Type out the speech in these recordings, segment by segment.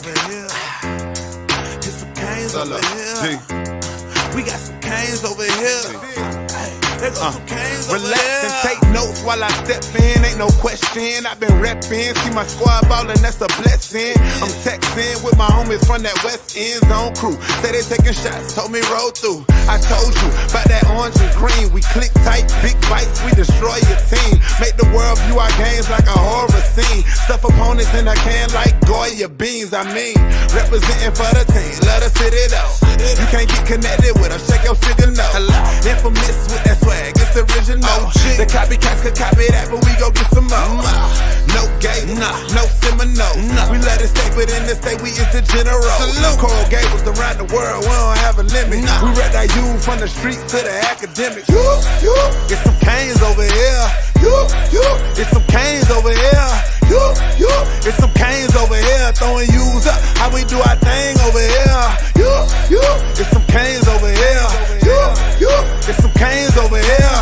over here. Get some canes over here. We got some canes over here. There go some canes over Relax here. and take notes while I step in. Ain't no question. I've been reppin'. See my squad ballin', that's a blessing. I'm texting with my homies from that West End Zone crew. Say they taking shots, told me roll through. I told you about that orange and green. We click tight, big bites, we destroy your team. Make the world view our games like a horror scene. Stuff opponents in a can like Goya beans. I mean, representing for the team. Love the city though. You can't get connected with us. Shake your figure no. Infamous with that swag, it's original. The copycats could copy that, but we go get some more. No gate, no Seminole. We let it stay, but in the state we is the general. Coral Gables around the world, we don't have a limit. We read our youth from the streets to the academics. Get some canes over here. Get some canes over here. Get some canes over here. Throwing U's up, how we do our thing over here. Get some canes over here. Get some canes over here.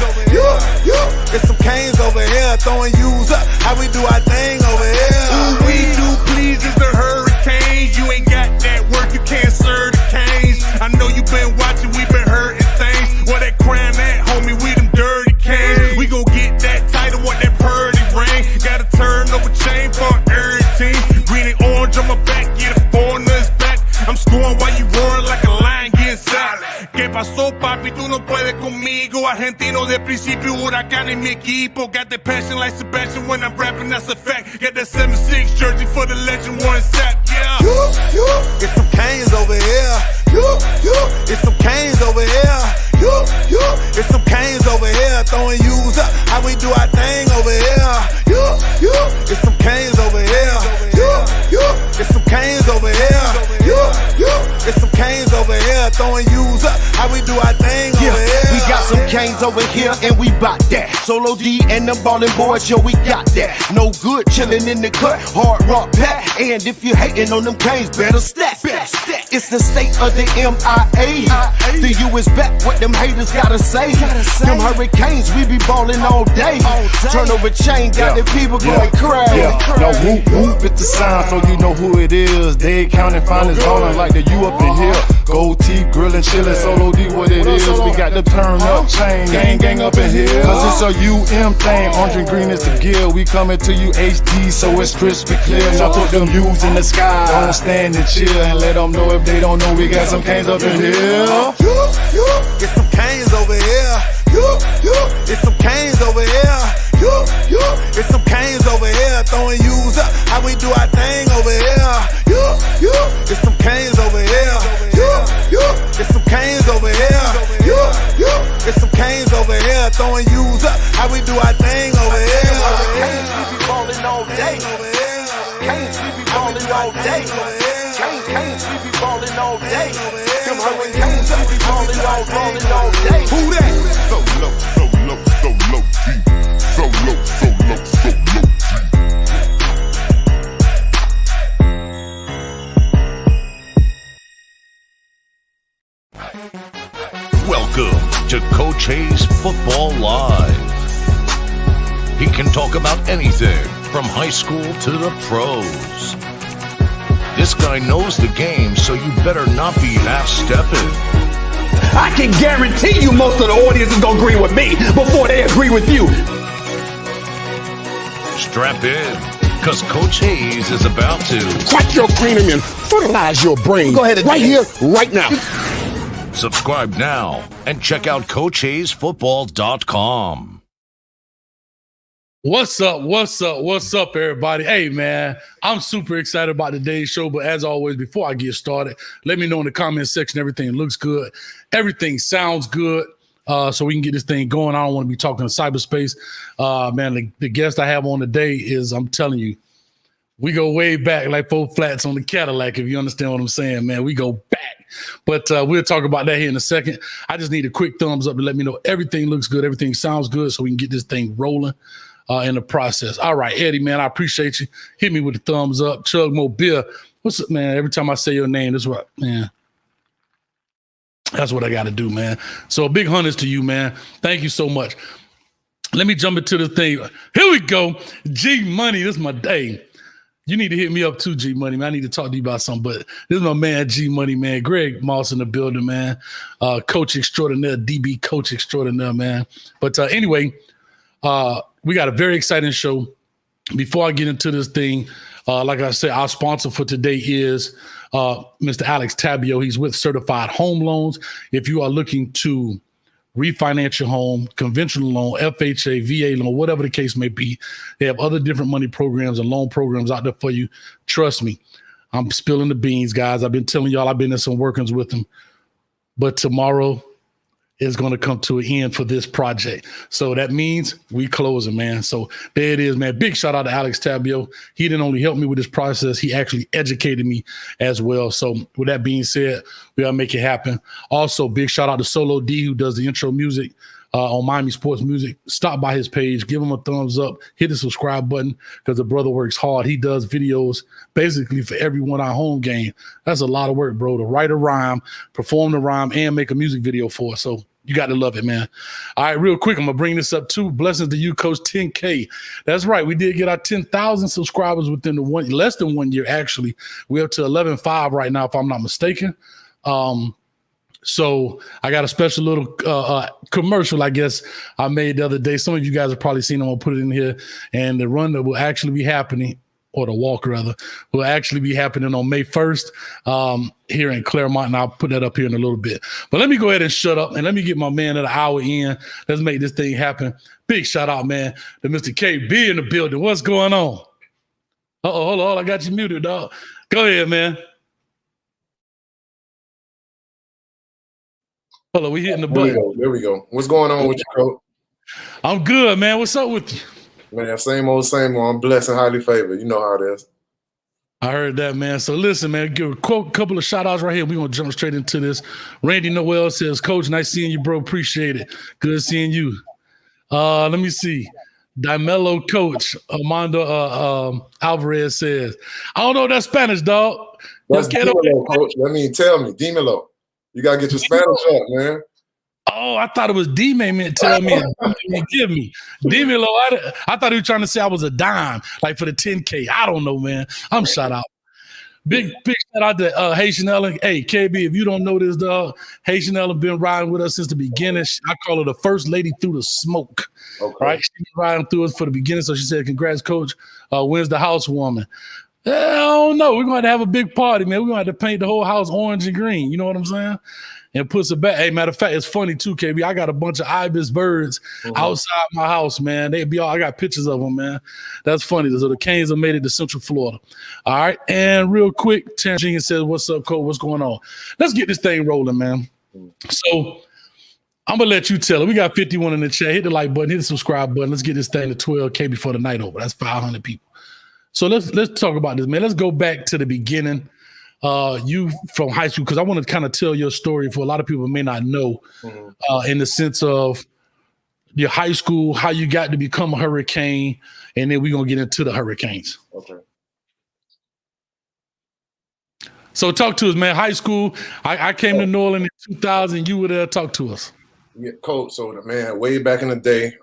Get some canes over here. Throwing U's up, how we do our thing over here. Who we do please is the hurricanes. You ain't got that work, you can't serve the canes. I know you been watching, we been hurting things. Where that crown at, homie, we them dirty canes. We gon' get that title, what that purdy ring. Gotta turn over chain for every team. Green and orange on my back, get a foreigner's back. I'm scoring while you roaring like a lion getting sacked. ¿Qué pasó, papi? Tú no puedes conmigo. Argentino de principio, huracán en mi equipo. Got that passion like Sebastian when I'm rapping, that's a fact. Got that 7-6 jersey for the legend, Warren Sapp, yeah. Get some canes over here. Get some canes over here. Get some canes over here. Throwing U's up, how we do our thing over here. Get some canes over here. Get some canes over here. Get some canes over here. Throwing U's up, how we do our thing over here. We got some canes over here and we bout that. Solo D and them ballin' boys, yo, we got that. No good, chillin' in the cut, hard rock pack. And if you hatin' on them canes, better stack. It's the state of the MIA. The U is back, what them haters gotta say. Them hurricanes, we be ballin' all day. Turnover chain, got the people going crazy. No whoop whoop, it's the sign, so you know who it is. They counting finals ballin' like the U up in here. Gold teeth, grillin', chillin', Solo D, what it is. We got the turn up chain, gang up in here. Cause it's a UM thing, orange and green is the gear. We coming to you HD, so it's crystal clear. Now put them U's in the sky, don't stand and chill. And let them know if they don't know, we got some canes up in here. Get some canes over here. Get some canes over here. Get some canes over here. Throwing U's up, how we do our thing over here. Get some canes over here. Get some canes over here. Get some canes over here. Throwing U's up, how we do our thing over here. Canes, we be ballin' all day. Canes, we be ballin' all day. Canes, we be ballin' all day. Them hurricanes, we be ballin' all day. Who that? So low, so low, so low, deep. So low, so low, so low, deep. Welcome to Coach Hayes Football Live. He can talk about anything from high school to the pros. This guy knows the game, so you better not be half-stepping. I can guarantee you most of the audience is going to agree with me before they agree with you. Strap in, because Coach Hayes is about to Crack your cranium and fertilize your brain. Go ahead, right here, right now. subscribe now and check out CoachHayesFootball.com. What's up, everybody? Hey, man, I'm super excited about today's show, but as always, before I get started, let me know in the comment section everything looks good, everything sounds good, so we can get this thing going. I don't want to be talking cyberspace. Man, the guest I have on today is, I'm telling you, we go way back like 4 flats on the Cadillac, if you understand what I'm saying, man. We go back. But we'll talk about that here in a second. I just need a quick thumbs up to let me know everything looks good, everything sounds good, so we can get this thing rolling. In the process. All right, Eddie, man, I appreciate you. Hit me with the thumbs up. Chug more beer. What's up, man? Every time I say your name, that's what, man. That's what I got to do, man. So a big hundreds to you, man. Thank you so much. Let me jump into the thing. Here we go. G Money. This is my day. You need to hit me up too, G Money, man. I need to talk to you about something. But this is my man, G Money, man. Greg Moss in the building, man. Coach extraordinaire, DB coach extraordinaire, man. But anyway, we got a very exciting show. Before I get into this thing, like I said, our sponsor for today is Mr. Alex Tabio. He's with Certified Home Loans. If you are looking to refinance your home, conventional loan, FHA, VA loan, whatever the case may be. They have other different money programs and loan programs out there for you. Trust me, I'm spilling the beans, guys. I've been telling y'all I've been in some workings with them. But tomorrow is going to come to an end for this project. So that means we closing, man. So there it is, man. Big shout out to Alex Tabio. He didn't only help me with this process, he actually educated me as well. So with that being said, we gotta make it happen. Also, big shout out to Solo D, who does the intro music on Miami Sports Music. Stop by his page, give him a thumbs up, hit the subscribe button, because the brother works hard. He does videos basically for everyone at home game. That's a lot of work, bro, to write a rhyme, perform the rhyme, and make a music video for it. So you got to love it, man. All right, real quick, I'm going to bring this up too. Blessings to you, Coach 10K. That's right. We did get our 10,000 subscribers within less than 1 year, actually. We're up to 11.5 right now, if I'm not mistaken. So I got a special little commercial, I guess, I made the other day. Some of you guys have probably seen them. I'll put it in here. And the run that will actually be happening, or the walk rather, will actually be happening on May 1st here in Claremont, and I'll put that up here in a little bit. But let me go ahead and shut up, and let me get my man at an hour in. Let's make this thing happen. Big shout out, man, to Mr. KB in the building. What's going on? Hold on, I got you muted, dog. Go ahead, man. Hold on, we hitting the button. There we go. What's going on with you, Coach? I'm good, man. What's up with you? Man, same old, same old. I'm blessed and highly favored. You know how it is. I heard that, man. So listen, man, give a couple of shout outs right here. We're going to jump straight into this. Randy Noel says, Coach, nice seeing you, bro. Appreciate it. Good seeing you. Let me see. Dimelo Coach, Armando Alvarez says, I don't know that Spanish, dog. That's Dimelo, Coach. I mean, tell me, Dimelo. You got to get your Spanish up, man. Oh, I thought it was D-Man meant tell me, give me. D-Milo, I thought he was trying to say I was a dime, like for the 10K. I don't know, man. I'm shout out. Big shout out to Hayes and Miami Alum. Hey, KB, if you don't know this, dog, Hayes and Miami Alum been riding with us since the beginning. I call her the first lady through the smoke. Okay. Right? She been riding through us for the beginning. So she said, congrats, Coach. When's the housewarming? I don't know. We're going to have a big party, man. We're going to have to paint the whole house orange and green. You know what I'm saying? And puts it back. Hey, matter of fact, it's funny too, KB. I got a bunch of ibis birds outside my house, man. They be all, I got pictures of them, man. That's funny. So the Canes have made it to Central Florida. All right. And real quick, Terrence Jenkins says, what's up, Cole? What's going on? Let's get this thing rolling, man. So I'm going to let you tell it. We got 51 in the chat. Hit the like button, hit the subscribe button. Let's get this thing to 12K before the night over. That's 500 people. So let's talk about this, man. Let's go back to the beginning. You from high school, because I want to kind of tell your story for a lot of people who may not know, in the sense of your high school, how you got to become a Hurricane, and then we're going to get into the Hurricanes. Okay. So talk to us, man. High school, I came to New Orleans in 2000. You were there. Talk to us. Yeah, Coach. So, man, way back in the day,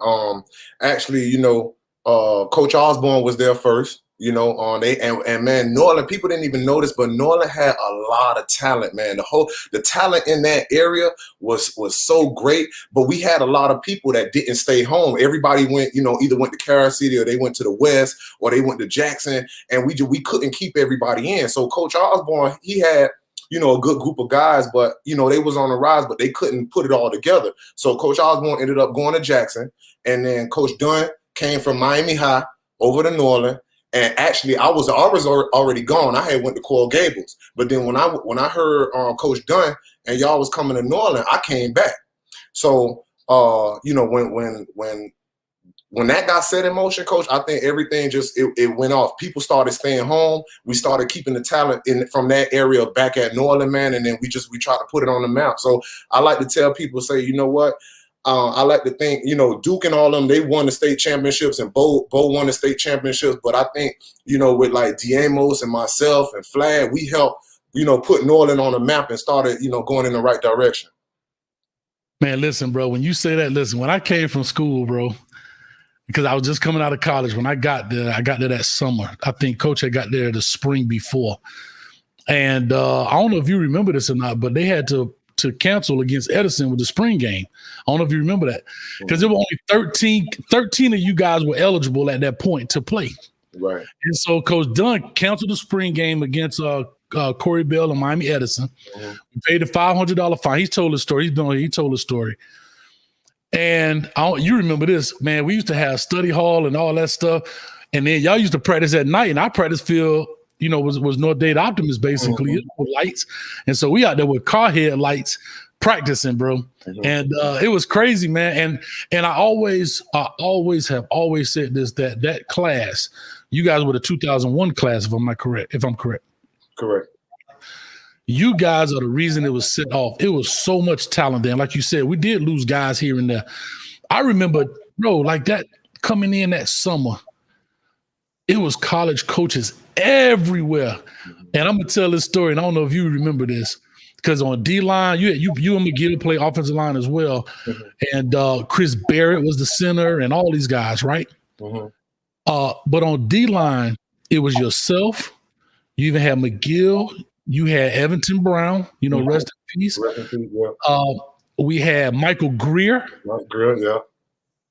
actually, you know, Coach Osborne was there first. You know, and man, New Orleans, people didn't even notice, but New Orleans had a lot of talent, man. The talent in that area was so great, but we had a lot of people that didn't stay home. Everybody went, you know, either went to Carol City or they went to the West or they went to Jackson, and we couldn't keep everybody in. So Coach Osborne, he had, you know, a good group of guys, but, you know, they was on the rise, but they couldn't put it all together. So Coach Osborne ended up going to Jackson, and then Coach Dunn came from Miami High over to New Orleans. And actually, I was already gone. I had went to Coral Gables, but then when I heard Coach Dunn and y'all was coming to New Orleans, I came back. So you know, when that got set in motion, Coach, I think everything just it went off. People started staying home. We started keeping the talent from that area back at New Orleans, man, and then we tried to put it on the map. So I like to tell people, say, you know what? I like to think, you know, Duke and all of them, they won the state championships, and Bo won the state championships. But I think, you know, with like Diamos and myself and Flagg, we helped, you know, put New Orleans on the map and started, you know, going in the right direction. Man, listen, bro, when you say that, listen, when I came from school, bro, because I was just coming out of college when I got there. I got there that summer. I think Coach had got there the spring before. And I don't know if you remember this or not, but they had to cancel against Edison with the spring game. I don't know if you remember that, because there were only 13 of you guys were eligible at that point to play. Right. And so Coach Dunn canceled the spring game against Corey Bell and Miami Edison. We paid a $500 fine. He told the story. He told the story. And you remember this, man. We used to have study hall and all that stuff. And then y'all used to practice at night, and our practice field, was North Dade Optimist, basically, with lights. And so we out there with car headlights practicing, bro. And it was crazy, man. And I always have said this, that class, you guys were the 2001 class, if I'm correct. Correct. You guys are the reason it was set off. It was so much talent there. And like you said, we did lose guys here and there. I remember, bro, like that coming in that summer, it was college coaches everywhere. And I'm going to tell this story, and I don't know if you remember this, because on D-line, you and McGill play offensive line as well. And Chris Barrett was the center and all these guys, right? But on D-line, it was yourself. You even had McGill. You had Evanton Brown, rest in peace. We had Michael Greer.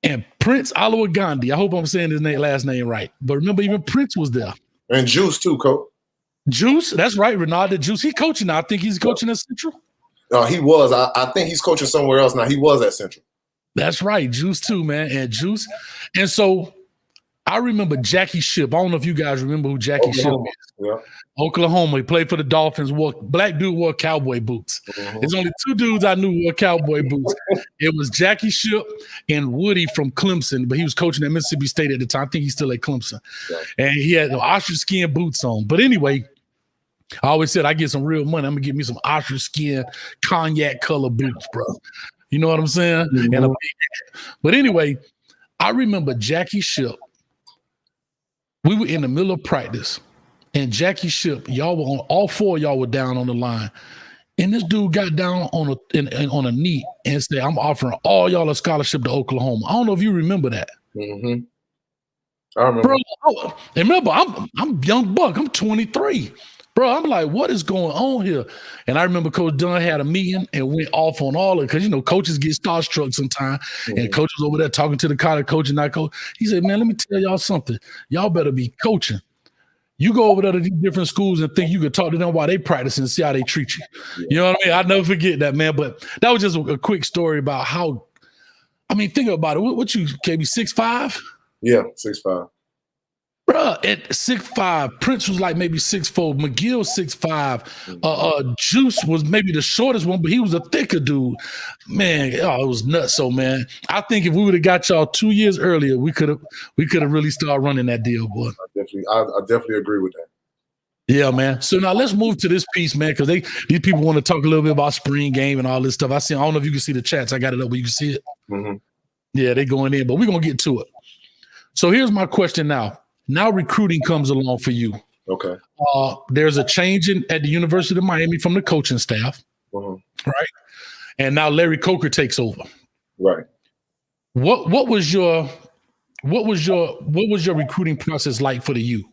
And Prince Oliver Gandhi. I hope I'm saying his last name right. But remember, even Prince was there. And Juice too, Coach. Juice, that's right, Renard Juice. He's coaching now. I think he's coaching at Central. He was. I think he's coaching somewhere else now. He was at Central. That's right, Juice too, man. And Juice. And so I remember Jackie Shipp. I don't know if you guys remember who Jackie Shipp is. Yeah. Oklahoma. He played for the Dolphins. Black dude wore cowboy boots. There's only two dudes I knew wore cowboy boots. It was Jackie Shipp and Woody from Clemson, but he was coaching at Mississippi State at the time. I think he's still at Clemson. And he had the ostrich skin boots on. But anyway, I always said I get some real money, I'm gonna get me some ostrich skin cognac color boots, bro. You know what I'm saying? But anyway, I remember Jackie Shipp. We were in the middle of practice. And Jackie Shipp, y'all were on, all four of y'all were down on the line. And this dude got down on a knee and said, I'm offering all y'all a scholarship to Oklahoma. I don't know if you remember that. I remember. Bro, remember, I'm young buck. I'm 23. Bro, I'm like, what is going on here? And I remember Coach Dunn had a meeting and went off on all of it, because, coaches get starstruck sometimes. And coach was over there talking to the college coach and not coach. He said, man, let me tell y'all something. Y'all better be coaching. You go over there to these different schools and think you could talk to them while they practice and see how they treat you. You know what I mean? I'll never forget that, man. But that was just a quick story about how, think about it. What you, KB, 6'5"? Yeah, 6'5". Bro, at 6'5", Prince was like maybe 6'4", McGill 6'5", Juice was maybe the shortest one, but he was a thicker dude. Man, it was nuts. So, man, I think if we would have got y'all 2 years earlier, we could have really started running that deal, boy. I definitely agree with that. Yeah, man. So now let's move to this piece, man, because these people want to talk a little bit about spring game and all this stuff. I don't know if you can see the chats. I got it up where you can see it. Yeah, they're going in, but we're going to get to it. So here's my question now. Now recruiting comes along for you. Okay. There's a change at the University of Miami from the coaching staff, right? And now Larry Coker takes over. Right. What was your recruiting process like for the U?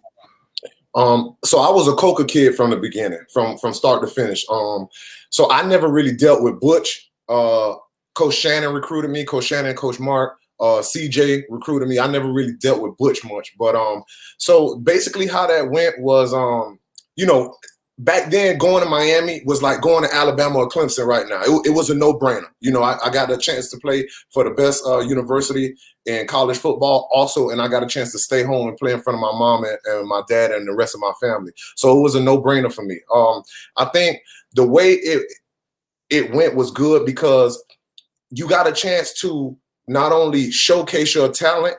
So I was a Coker kid from the beginning, from start to finish. So I never really dealt with Butch. Coach Shannon recruited me. Coach Shannon and Coach Mark. CJ recruited me. I never really dealt with Butch much, but so basically how that went was back then going to Miami was like going to Alabama or Clemson right now. It was a no-brainer. I got a chance to play for the best university in college football also, and I got a chance to stay home and play in front of my mom and my dad and the rest of my family. So it was a no-brainer for me. I think the way it went was good because you got a chance to not only showcase your talent,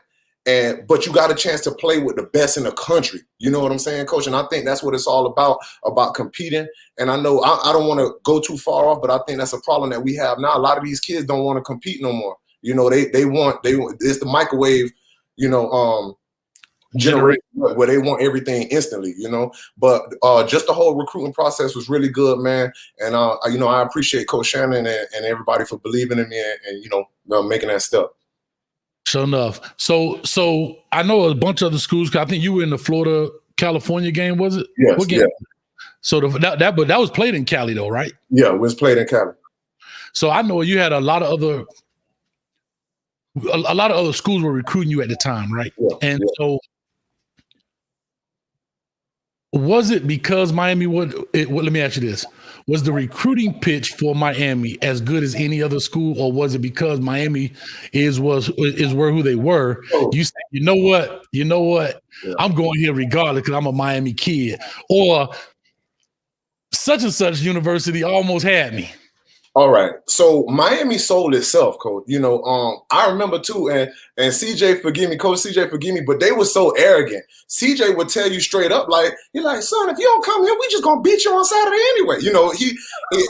but you got a chance to play with the best in the country. You know what I'm saying, Coach? And I think that's what it's all about competing. And I know I don't want to go too far off, but I think that's a problem that we have now. A lot of these kids don't want to compete no more. They want it's the microwave, generation where they want everything instantly, But just the whole recruiting process was really good, man. And I appreciate Coach Shannon and everybody for believing in me and making that step. Sure enough. So I know a bunch of other schools. I think you were in the Florida California game, was it? Yes. What game? Yeah. So that was played in Cali though, right? Yeah, it was played in Cali. So I know you had a lot of other schools were recruiting you at the time, right? Yeah, and so was it because Miami let me ask you this. Was the recruiting pitch for Miami as good as any other school, or was it because Miami is where who they were? Oh. You said, you know what? Yeah. I'm going here regardless because I'm a Miami kid. Or such and such university almost had me. All right. So Miami sold itself, Coach. I remember too, and CJ, forgive me, Coach CJ, forgive me, but they were so arrogant. CJ would tell you straight up, like, you're like, son, if you don't come here, we just gonna beat you on Saturday anyway.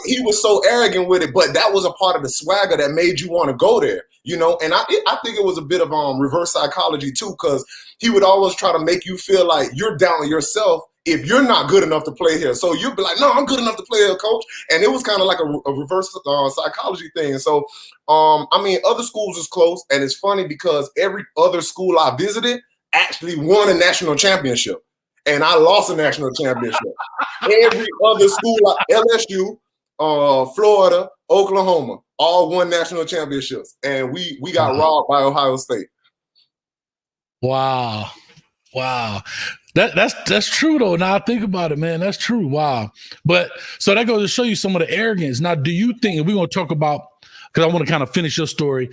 He was so arrogant with it, but that was a part of the swagger that made you want to go there. And I think it was a bit of reverse psychology too, because he would always try to make you feel like you're down on yourself if you're not good enough to play here. So you'd be like, no, I'm good enough to play here, Coach. And it was kind of like a reverse psychology thing. So, other schools is close. And it's funny because every other school I visited actually won a national championship. And I lost a national championship. Every other school, like LSU, Florida, Oklahoma, all won national championships. And we got robbed by Ohio State. Wow. That's true though. Now I think about it, man. That's true. Wow. But so that goes to show you some of the arrogance. Now, do you think, and we're going to talk about, because I want to kind of finish your story,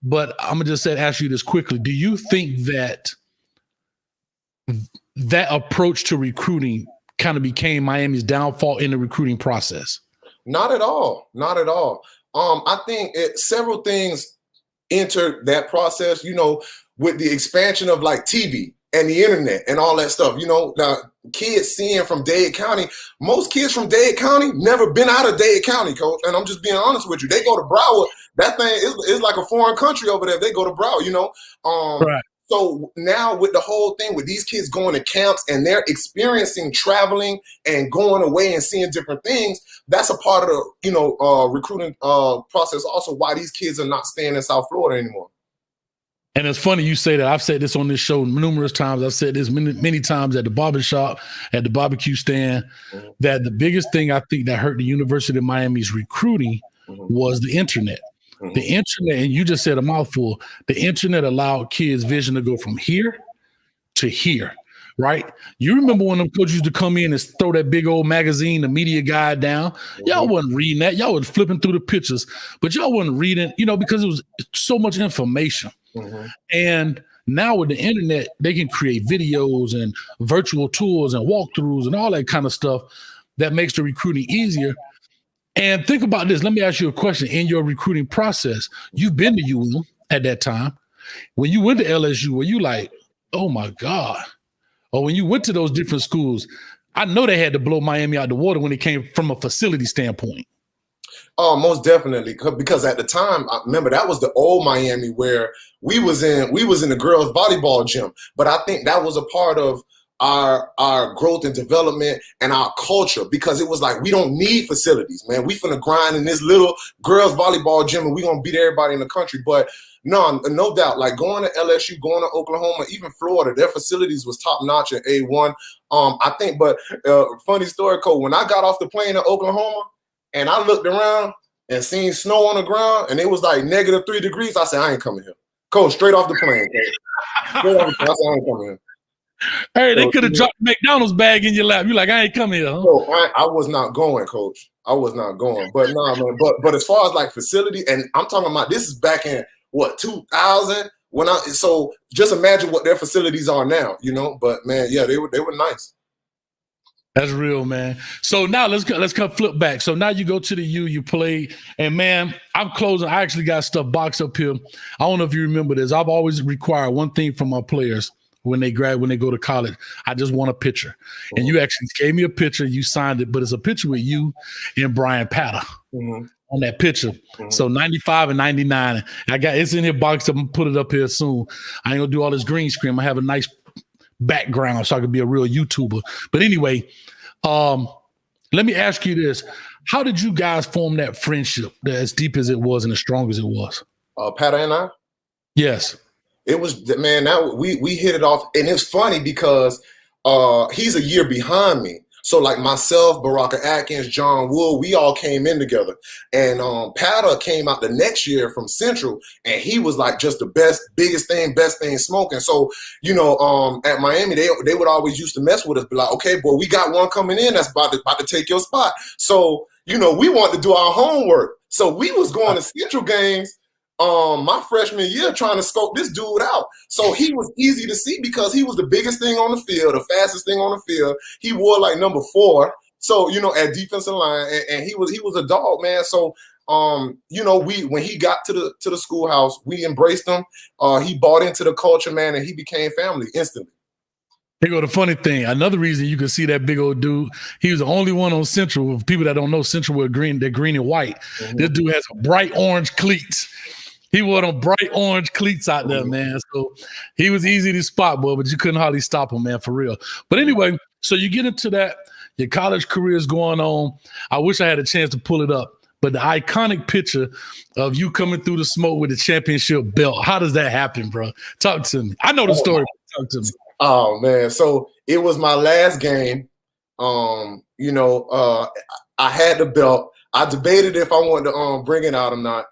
but I'm going to ask you this quickly. Do you think that approach to recruiting kind of became Miami's downfall in the recruiting process? Not at all. Not at all. I think several things entered that process, with the expansion of like TV and the internet and all that stuff. Now kids seeing from Dade County, most kids from Dade County never been out of Dade County, Coach. And I'm just being honest with you. They go to Broward. That thing is like a foreign country over there. They go to Broward, Right. So now with the whole thing, with these kids going to camps and they're experiencing traveling and going away and seeing different things, that's a part of the, recruiting process also, why these kids are not staying in South Florida anymore. And it's funny you say that. I've said this on this show numerous times. I've said this many times at the barbershop, at the barbecue stand, that the biggest thing I think that hurt the University of Miami's recruiting was the internet. The internet, and you just said a mouthful, the internet allowed kids' vision to go from here to here, right? You remember when them coaches used to come in and throw that big old magazine, the media guide down? Y'all wasn't reading that. Y'all was flipping through the pictures, but y'all wasn't reading, because it was so much information. And now with the internet, they can create videos and virtual tours and walkthroughs and all that kind of stuff that makes the recruiting easier. And think about this. Let me ask you a question. In your recruiting process, you've been to UM at that time. When you went to LSU, were you like, oh my God? Or when you went to those different schools, I know they had to blow Miami out the water when it came from a facility standpoint. Oh, most definitely. Because at the time, I remember that was the old Miami where we was in the girls' volleyball gym. But I think that was a part of our growth and development and our culture, because it was like, we don't need facilities, man. We finna grind in this little girls volleyball gym and we gonna beat everybody in the country. But no doubt, like going to LSU, going to Oklahoma, even Florida, their facilities was top notch at A1. I think, but funny story, Cole, when I got off the plane in Oklahoma and I looked around and seen snow on the ground and it was like -3 degrees, I said, I ain't coming here. Coach, straight off the plane. Straight off the plane. I said, I ain't coming here. Hey, they could have dropped the McDonald's bag in your lap. You're like, I ain't coming here. Huh? No, I was not going, Coach. I was not going. But no, man. But as far as like facility, and I'm talking about, this is back in 2000 so just imagine what their facilities are now, But man, yeah, they were nice. That's real, man. So now let's come flip back. So now you go to the U, you play, and man, I'm closing. I actually got stuff boxed up here. I don't know if you remember this. I've always required one thing from my players. When they go to college, I just want a picture. And you actually gave me a picture, you signed it, but it's a picture with you and Brian Patter on that picture. So 95 and 99. It's in here boxed up. I'm gonna put it up here soon. I ain't gonna do all this green screen. I have a nice background so I could be a real YouTuber. But anyway, let me ask you this. How did you guys form that friendship, as deep as it was and as strong as it was? Patter and I? Yes. It was, man, now we hit it off. And it's funny because he's a year behind me. So like myself, Baraka Atkins, John Wood, we all came in together. And Powder came out the next year from Central, and he was like just the best thing smoking. So, you know, at Miami, they would always used to mess with us, be like, okay, boy, we got one coming in that's about to take your spot. So, you know, we wanted to do our homework. So we was going to Central games my freshman year trying to scope this dude out. So he was easy to see because he was the biggest thing on the field, the fastest thing on the field. He wore like number 4. So, you know, at defensive line, and he was a dog, man. So, you know, when he got to the schoolhouse, we embraced him. He bought into the culture, man, and he became family instantly. Here go the funny thing. Another reason you can see that big old dude, he was the only one on Central. People that don't know, Central were green, they're green and white. Mm-hmm. This dude has bright orange cleats. He wore them bright orange cleats out there, man. So he was easy to spot, boy, but you couldn't hardly stop him, man, for real. But anyway, so you get into that. Your college career is going on. I wish I had a chance to pull it up, but the iconic picture of you coming through the smoke with the championship belt, how does that happen, bro? Talk to me. I know the story. Talk to me. Oh, man. So it was my last game. You know, I had the belt. I debated if I wanted to bring it out or not.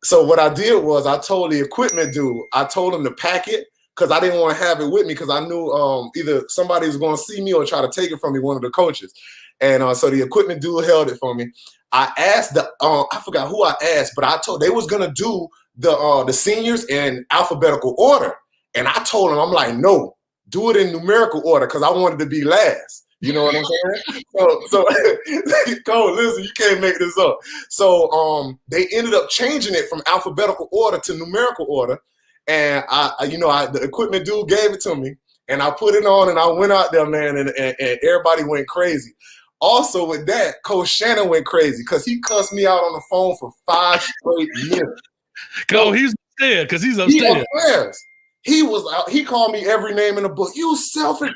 So what I did was I told the equipment dude, I told him to pack it because I didn't want to have it with me because I knew either somebody was going to see me or try to take it from me, one of the coaches. And so the equipment dude held it for me. I asked I forgot who I asked, but I told they was going to do the seniors in alphabetical order. And I told him, I'm like, no, do it in numerical order because I wanted to be last. You know what I'm saying? So Cole, listen, you can't make this up. So they ended up changing it from alphabetical order to numerical order. And the equipment dude gave it to me, and I put it on, and I went out there, man, and everybody went crazy. Also with that, Coach Shannon went crazy because he cussed me out on the phone for 5 straight minutes. Go, he's upstairs because he's upstairs. He was out. He called me every name in the book. You selfish.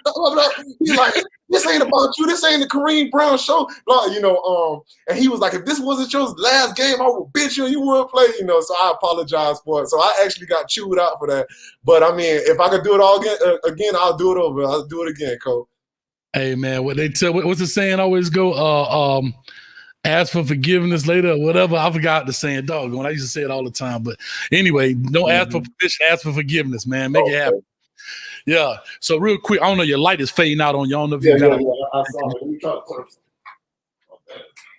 He's like, this ain't about you. This ain't the Kareem Brown show. You know, and he was like, if this wasn't your last game, I would bitch you and you wouldn't play. You know, so I apologize for it. So I actually got chewed out for that. But I mean, if I could do it all again, I'll do it over. I'll do it again, Cole. Hey man, what's the saying? Always go. Ask for forgiveness later or whatever. I forgot the saying, doggone. I used to say it all the time. But anyway, don't ask for permission, ask for forgiveness, man. Make it happen. Yeah. So real quick, I don't know, your light is fading out on you. I don't know if you got I saw it.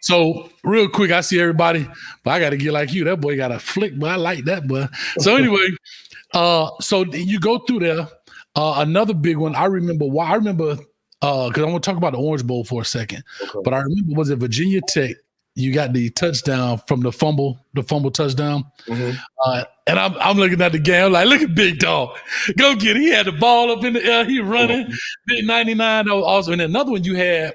So real quick, I see everybody, but I got to get like you. That boy got a flick, but I like that, boy. So anyway, so you go through there. Another big one. I remember because I want to talk about the Orange Bowl for a second. Okay. But I remember, was it Virginia Tech? You got the touchdown from the fumble touchdown. Mm-hmm. And I'm looking at the game. I'm like, look at Big Dog. Go get it. He had the ball up in the air. He running. Big 99. That was awesome. And another one you had,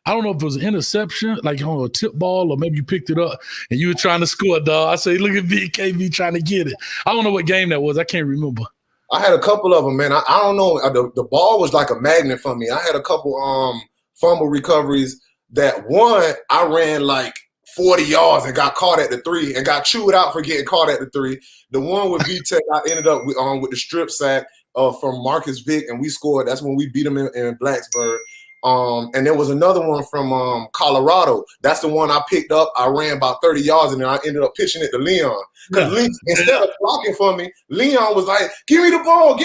I don't know if it was an interception, like on a tip ball, or maybe you picked it up and you were trying to score, dog. I say, look at BKB trying to get it. I don't know what game that was. I can't remember. I had a couple of them, man. I don't know. The ball was like a magnet for me. I had a couple fumble recoveries. That one, I ran like 40 yards and got caught at the 3 and got chewed out for getting caught at the 3. The one with VTech, I ended up with the strip sack from Marcus Vick, and we scored. That's when we beat them in Blacksburg. And there was another one from Colorado. That's the one I picked up. I ran about 30 yards, and then I ended up pitching it to Leon. Because instead of blocking for me, Leon was like, give me the ball.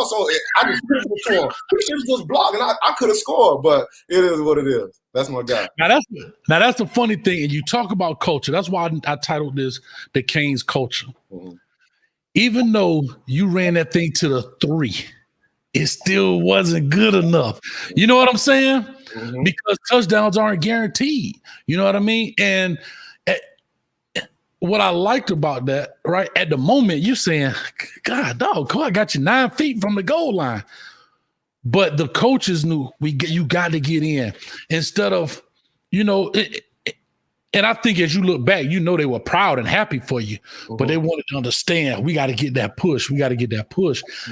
So I just pitched it to him. He should have just blocked, and I could have scored, but it is what it is. That's my guy. Now that's the funny thing, and you talk about culture. That's why I titled this The Canes Culture. Mm-hmm. Even though you ran that thing to the 3, it still wasn't good enough. You know what I'm saying? Mm-hmm. Because touchdowns aren't guaranteed. You know what I mean? And what I liked about that, right, at the moment, you're saying, God, dog, I got you 9 feet from the goal line. But the coaches knew you got to get in instead of, you know, and I think as you look back, you know they were proud and happy for you, but they wanted to understand we got to get that push.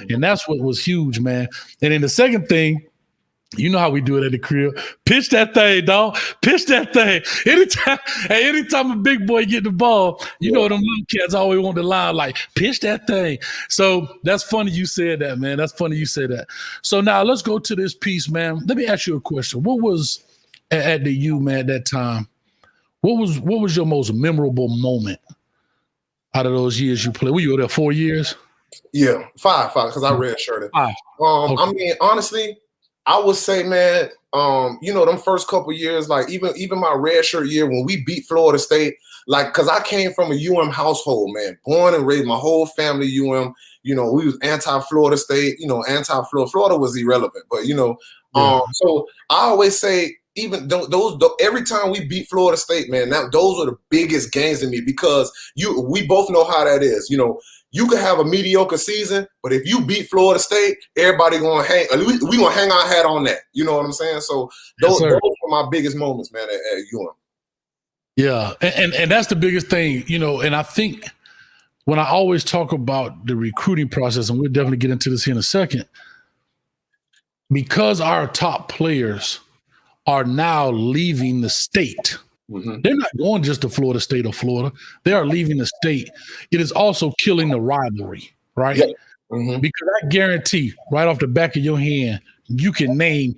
And that's what was huge, man. And then the second thing, You know how we do it at the crib. Pitch that thing, dog. Pitch that thing. Anytime a big boy get the ball, you know them little cats always want the line like, pitch that thing. So that's funny you said that, man. That's funny you said that. So now let's go to this piece, man. Let me ask you a question. What was at the U, man, at that time? What was your most memorable moment out of those years you played? Were you there 4 years? Yeah, five, because I redshirted. Okay. I mean, honestly, I would say, man, them first couple years, like even my redshirt year when we beat Florida State, like, because I came from a household, man, born and raised, my whole family UM. We was anti-Florida State, anti-Florida. Florida was irrelevant, but so I always say, even those every time we beat Florida State, man, those are the biggest games to me because we both know how that is. You could have a mediocre season, but if you beat Florida State, everybody gonna hang. We gonna hang our hat on that. You know what I'm saying? So those were my biggest moments, man, at UM. Yeah, and that's the biggest thing, And I think when I always talk about the recruiting process, and we'll definitely get into this here in a second, because our top players are now leaving the state. Mm-hmm. They're not going just to Florida State or Florida. They are leaving the state. It is also killing the rivalry, right? Yeah. Mm-hmm. Because I guarantee right off the back of your hand, you can name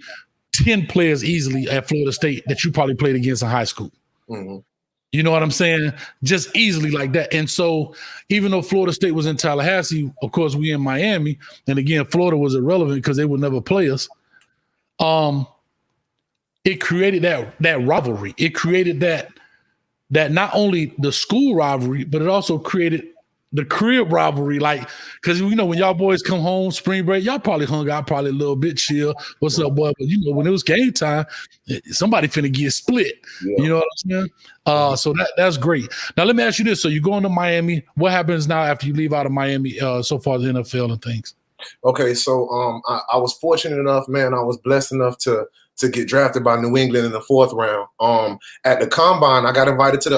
10 players easily at Florida State that you probably played against in high school. Mm-hmm. You know what I'm saying? Just easily like that. And so even though Florida State was in Tallahassee, of course, we in Miami. And again, Florida was irrelevant because they would never play us. It created that rivalry. It created that not only the school rivalry, but it also created the crib rivalry. Like, because when y'all boys come home spring break, y'all probably hung out, probably a little bit chill. What's up, boy? But when it was game time, somebody finna get split. Yeah. You know what I'm saying? So that's great. Now let me ask you this: so you going to Miami? What happens now after you leave out of Miami? So far as the NFL and things. Okay, so I was fortunate enough, man. I was blessed enough to get drafted by New England in the 4th round. At the combine, I got invited to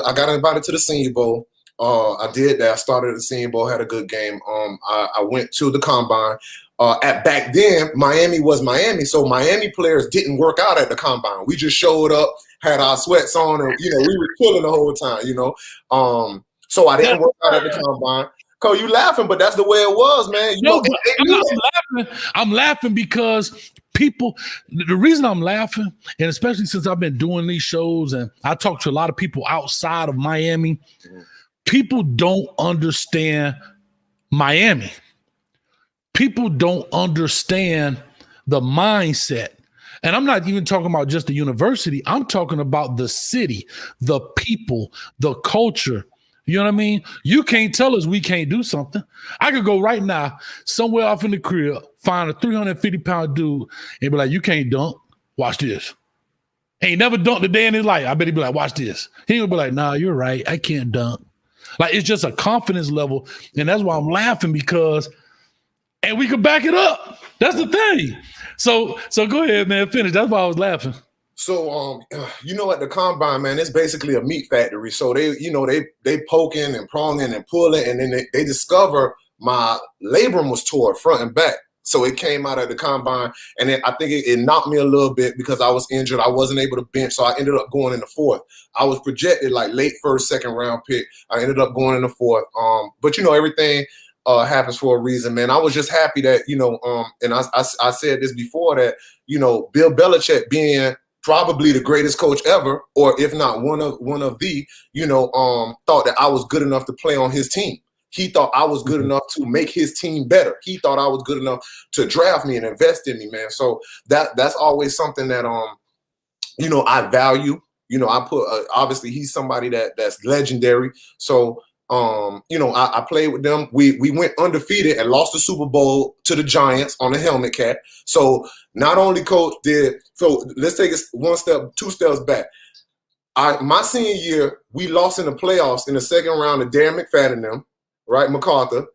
the Senior Bowl. I did that. I started at the Senior Bowl, had a good game. I went to the combine. Back then, Miami was Miami, so Miami players didn't work out at the combine. We just showed up, had our sweats on, and we were chilling the whole time. So I didn't work out at the combine. Cole, you laughing, but that's the way it was, man. I'm laughing because people, the reason I'm laughing, and especially since I've been doing these shows and I talk to a lot of people outside of Miami, people don't understand Miami. People don't understand the mindset. And I'm not even talking about just the university. I'm talking about the city, the people, the culture. You know what I mean? You can't tell us we can't do something. I could go right now somewhere off in the crib, find a 350-pound dude and be like, you can't dunk. Watch this. Ain't never dunked a day in his life. I bet he'd be like, watch this. He would be like, nah, you're right. I can't dunk. Like, it's just a confidence level. And that's why I'm laughing because, and we could back it up. That's the thing. So go ahead, man. Finish. That's why I was laughing. So, at the combine, man, it's basically a meat factory. So they poking and pronging and pulling, and then they discover my labrum was tore front and back. So it came out of the combine, and then I think it knocked me a little bit because I was injured. I wasn't able to bench, so I ended up going in the 4th. I was projected like late 1st, 2nd round pick. I ended up going in the 4th. But everything happens for a reason, man. I was just happy that and I said this before that Bill Belichick being probably the greatest coach ever, or if not one of the, thought that I was good enough to play on his team. He thought I was good enough to make his team better. He thought I was good enough to draft me and invest in me, man. So that's always something that I value. I put obviously he's somebody that's legendary. So I played with them. We went undefeated and lost the Super Bowl to the Giants on the helmet cap. So not only coach did, so let's take it 2 steps back. My senior year, we lost in the playoffs in the 2nd round to Darren McFadden and them, right? MacArthur.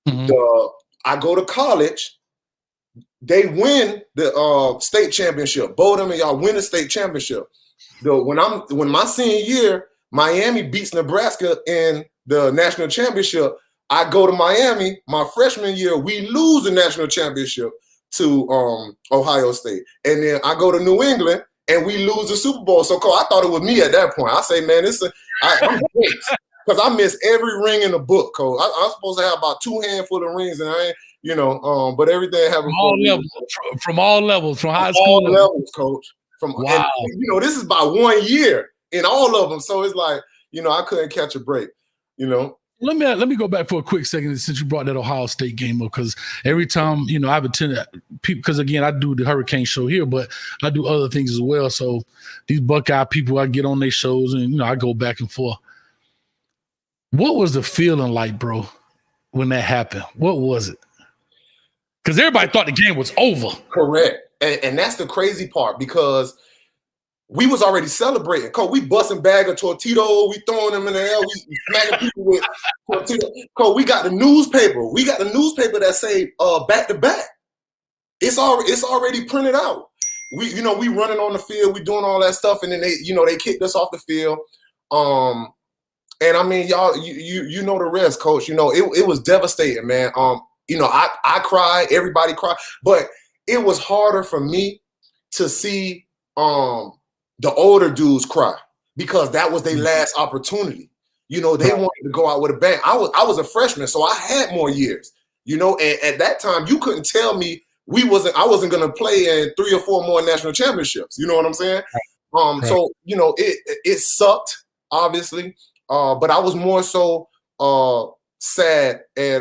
Mm-hmm. I go to college. They win the state championship. Both of them, y'all win the state championship. When my senior year, Miami beats Nebraska in the national championship. I go to Miami, my freshman year, we lose the national championship to Ohio State, and then I go to New England and we lose the Super Bowl. So I thought it was me at that point. I say, man, I'm because I missed every ring in the book, Coach. I'm supposed to have about 2 handful of rings, and I ain't, but everything happened from all levels, from high school, all levels, Coach. Wow. And, this is by 1 year in all of them, so it's like, I couldn't catch a break, Let me go back for a quick second since you brought that Ohio State game up, because every time, I've attended people, because again, I do the Hurricane show here, but I do other things as well. So these Buckeye people, I get on their shows and, I go back and forth. What was the feeling like, bro, when that happened? What was it? Because everybody thought the game was over. Correct. And that's the crazy part, because we was already celebrating. Coach, we busting bag of tortilla, we throwing them in the air, we smacking people with tortilla. Coach, we got the newspaper. We got the newspaper that say back to back. It's already printed out. We running on the field, we doing all that stuff, and then they kicked us off the field. And I mean, y'all, you know the rest, Coach. It was devastating, man. I cried, everybody cried, but it was harder for me to see the older dudes cry, because that was their last opportunity. They wanted to go out with a bang. I was a freshman, so I had more years. And at that time, you couldn't tell me I wasn't going to play in 3 or 4 more national championships. You know what I'm saying? Right. So it sucked, obviously, but I was more so sad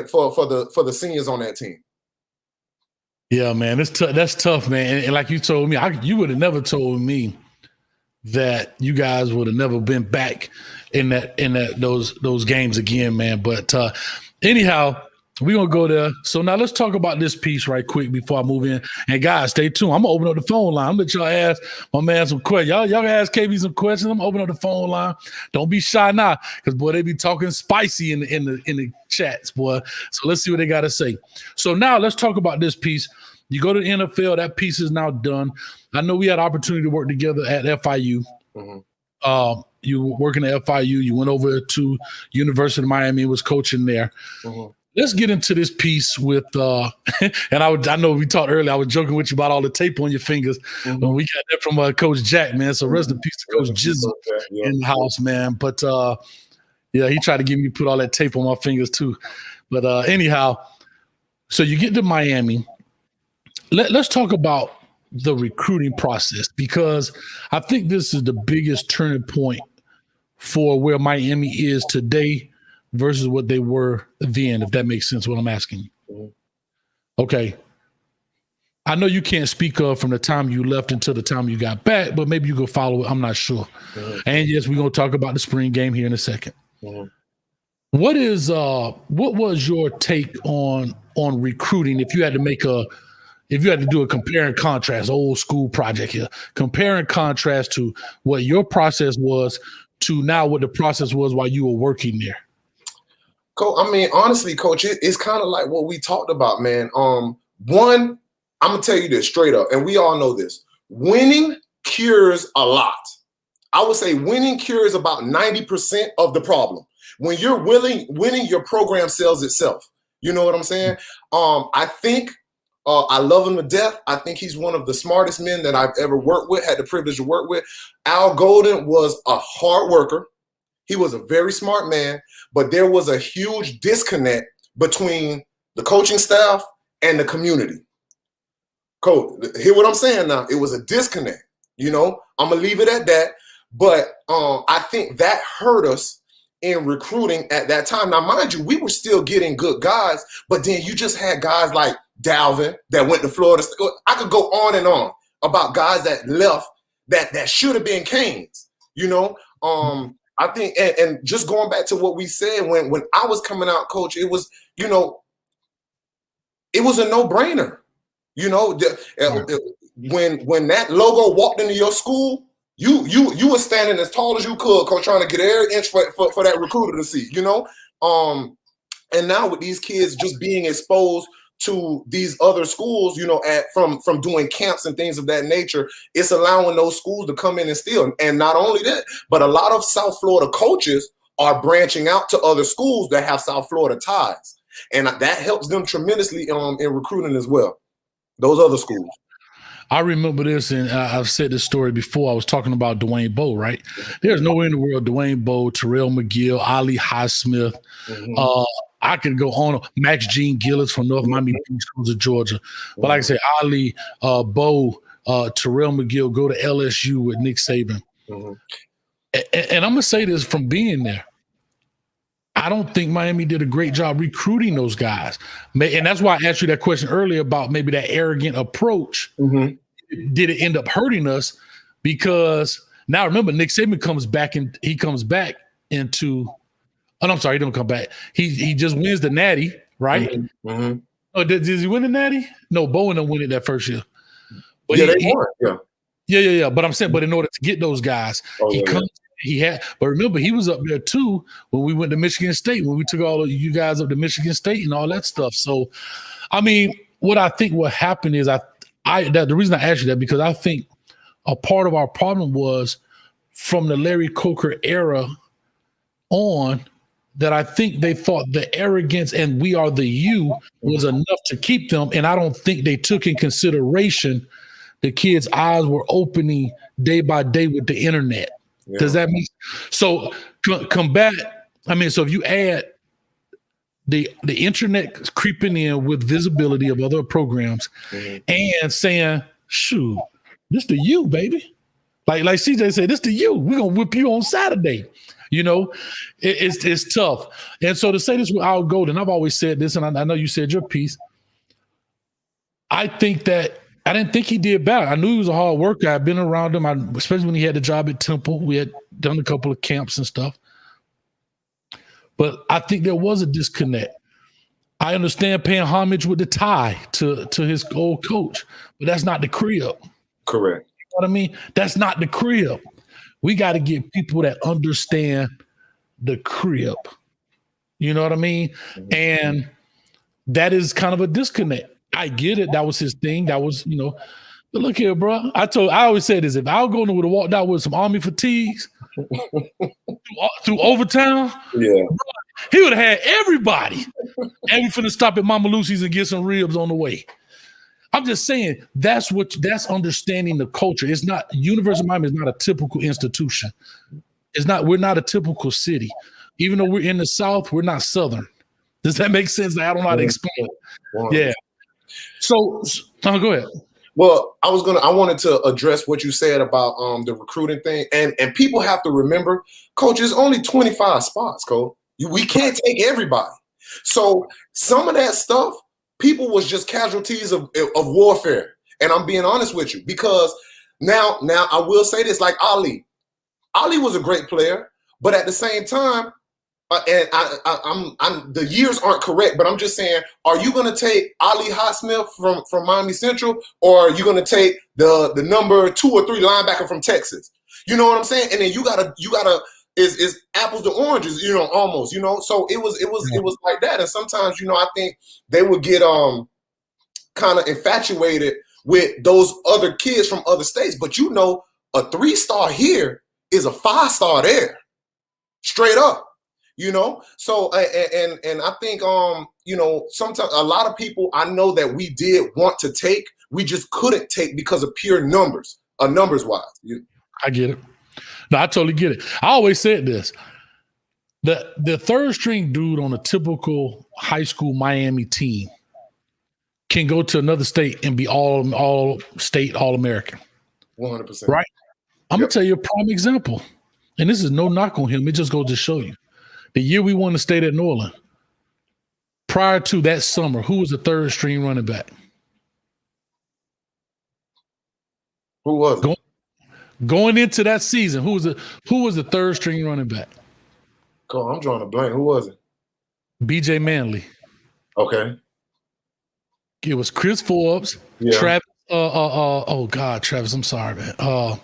for the seniors on that team. Yeah, man, that's tough, man. And like you told me, you would have never told me that you guys would have never been back in those games again, man. But anyhow, we're gonna go there. So now let's talk about this piece right quick before I move in. And guys, stay tuned. I'm gonna open up the phone line. I'm gonna let y'all ask my man some questions. Y'all can ask KB some questions. I'm gonna open up the phone line. Don't be shy now, because boy, they be talking spicy in the chats, boy. So let's see what they gotta say. So now let's talk about this piece. You go to the NFL, that piece is now done. I know we had opportunity to work together at FIU. Mm-hmm. You were working at FIU. You went over to University of Miami and was coaching there. Mm-hmm. Let's get into this piece with and I know we talked earlier. I was joking with you about all the tape on your fingers. Mm-hmm. We got that from Coach Jack, man. So rest in peace to Coach Jizzle in the house, man. But yeah, he tried to get me to put all that tape on my fingers too. But anyhow, so you get to Miami. Let's talk about the recruiting process, because I think this is the biggest turning point for where Miami is today versus what they were then, if that makes sense, what I'm asking you. Okay. I know you can't speak of from the time you left until the time you got back, but maybe you can follow it. I'm not sure. Mm-hmm. And yes, we're going to talk about the spring game here in a second. Mm-hmm. What was your take on recruiting if you had to do a compare and contrast, old school project here, compare and contrast to what your process was to now what the process was while you were working there? Coach, I mean, honestly, Coach, it's kind of like what we talked about, man. One, I'm going to tell you this straight up, and we all know this. Winning cures a lot. I would say winning cures about 90% of the problem. When you're winning, your program sells itself. You know what I'm saying? I think I love him to death. I think he's one of the smartest men that I've ever worked with, had the privilege to work with. Al Golden was a hard worker. He was a very smart man, but there was a huge disconnect between the coaching staff and the community. Coach, hear what I'm saying now? It was a disconnect. I'm going to leave it at that. But I think that hurt us in recruiting at that time. Now, mind you, we were still getting good guys, but then you just had guys like Dalvin that went to Florida. I could go on and on about guys that left that should have been Canes. I think, and just going back to what we said, when I was coming out, Coach, it was, it was a no-brainer. When that logo walked into your school, you were standing as tall as you could, Coach, trying to get every inch for that recruiter to see, And now with these kids just being exposed to these other schools, from doing camps and things of that nature, it's allowing those schools to come in and steal. And not only that, but a lot of South Florida coaches are branching out to other schools that have South Florida ties. And that helps them tremendously in recruiting as well. those other schools. I remember this, and I've said this story before. I was talking about Dwayne Bowe, right? There's nowhere in the world Dwayne Bowe, Terrell McGill, Ali Highsmith. I could go on. Max Gene Gillis from North Miami Beach Schools of Georgia. But like I say, Ali, Bowe, Terrell McGill go to LSU with Nick Saban. And I'm going to say this from being there. I don't think Miami did a great job recruiting those guys. And that's why I asked you that question earlier about maybe that arrogant approach. Did it end up hurting us? Because now remember, Nick Saban comes back and he comes back into – oh, no, I'm sorry, he don't come back. He just wins the Natty, right? Oh, did he win the Natty? No, Bowen didn't win it that first year. But they won. Yeah. But I'm saying, but in order to get those guys, but remember, he was up there too when we went to Michigan State, when we took all of you guys up to Michigan State and all that stuff. So, I mean, what I think what happened is the reason I asked you that, because I think a part of our problem was from the Larry Coker era on, that I think they thought the arrogance and we are the you was enough to keep them. And I don't think they took in consideration the kids' eyes were opening day by day with the internet. Does that mean so? Combat. I mean, so if you add the internet creeping in with visibility of other programs and saying, "Shoot, this the you, baby," like CJ said, "This the you. We're gonna whip you on Saturday." You know, it's tough. And so to say this with Al Golden, I've always said this, and I know you said your piece. I think that. I didn't think he did bad. I knew he was a hard worker. I've been around him, especially when he had the job at Temple. We had done a couple of camps and stuff. But I think there was a disconnect. I understand paying homage with the tie to his old coach, but that's not the crib. Correct. You know what I mean? That's not the crib. We got to get people that understand the crib. You know what I mean? And that is kind of a disconnect. I get it. That was his thing. That was, but look here, bro. I always say this. If Al Golden would have walked out with some Army fatigues through Overtown, bro, he would have had everybody. And we finna stop at Mama Lucy's and get some ribs on the way. I'm just saying that's understanding the culture. It's not University of Miami is not a typical institution. We're not a typical city. Even though we're in the South, we're not Southern. Does that make sense? I don't know how to explain it. Yeah. So go ahead. Well, I wanted to address what you said about the recruiting thing. And people have to remember, Coach, it's only 25 spots, Coach. We can't take everybody. So some of that stuff, people was just casualties of warfare. And I'm being honest with you, because now I will say this, like Ali. Ali was a great player, but at the same time, and I'm the years aren't correct, but I'm just saying, are you going to take Ali Highsmith from Miami Central, or are you going to take the number 2 or 3 linebacker from Texas? You know what I'm saying? And then you gotta is apples to oranges, almost, So it was like that. And sometimes, I think they would get kind of infatuated with those other kids from other states. But a 3-star here is a 5-star there, straight up. So and I think sometimes a lot of people I know that we did want to take, we just couldn't take because of pure numbers, numbers wise. I get it. No, I totally get it. I always said this: the third string dude on a typical high school Miami team can go to another state and be all state, all American. 100%. Right. I'm gonna tell you a prime example, and this is no knock on him. It just goes to show you. The year we won the state at New Orleans, prior to that summer, who was the third string running back? Who was it? Going into that season, who was the third string running back? I'm drawing a blank. Who was it? BJ Manley. Okay. It was Chris Forbes, Travis. Travis. I'm sorry, man.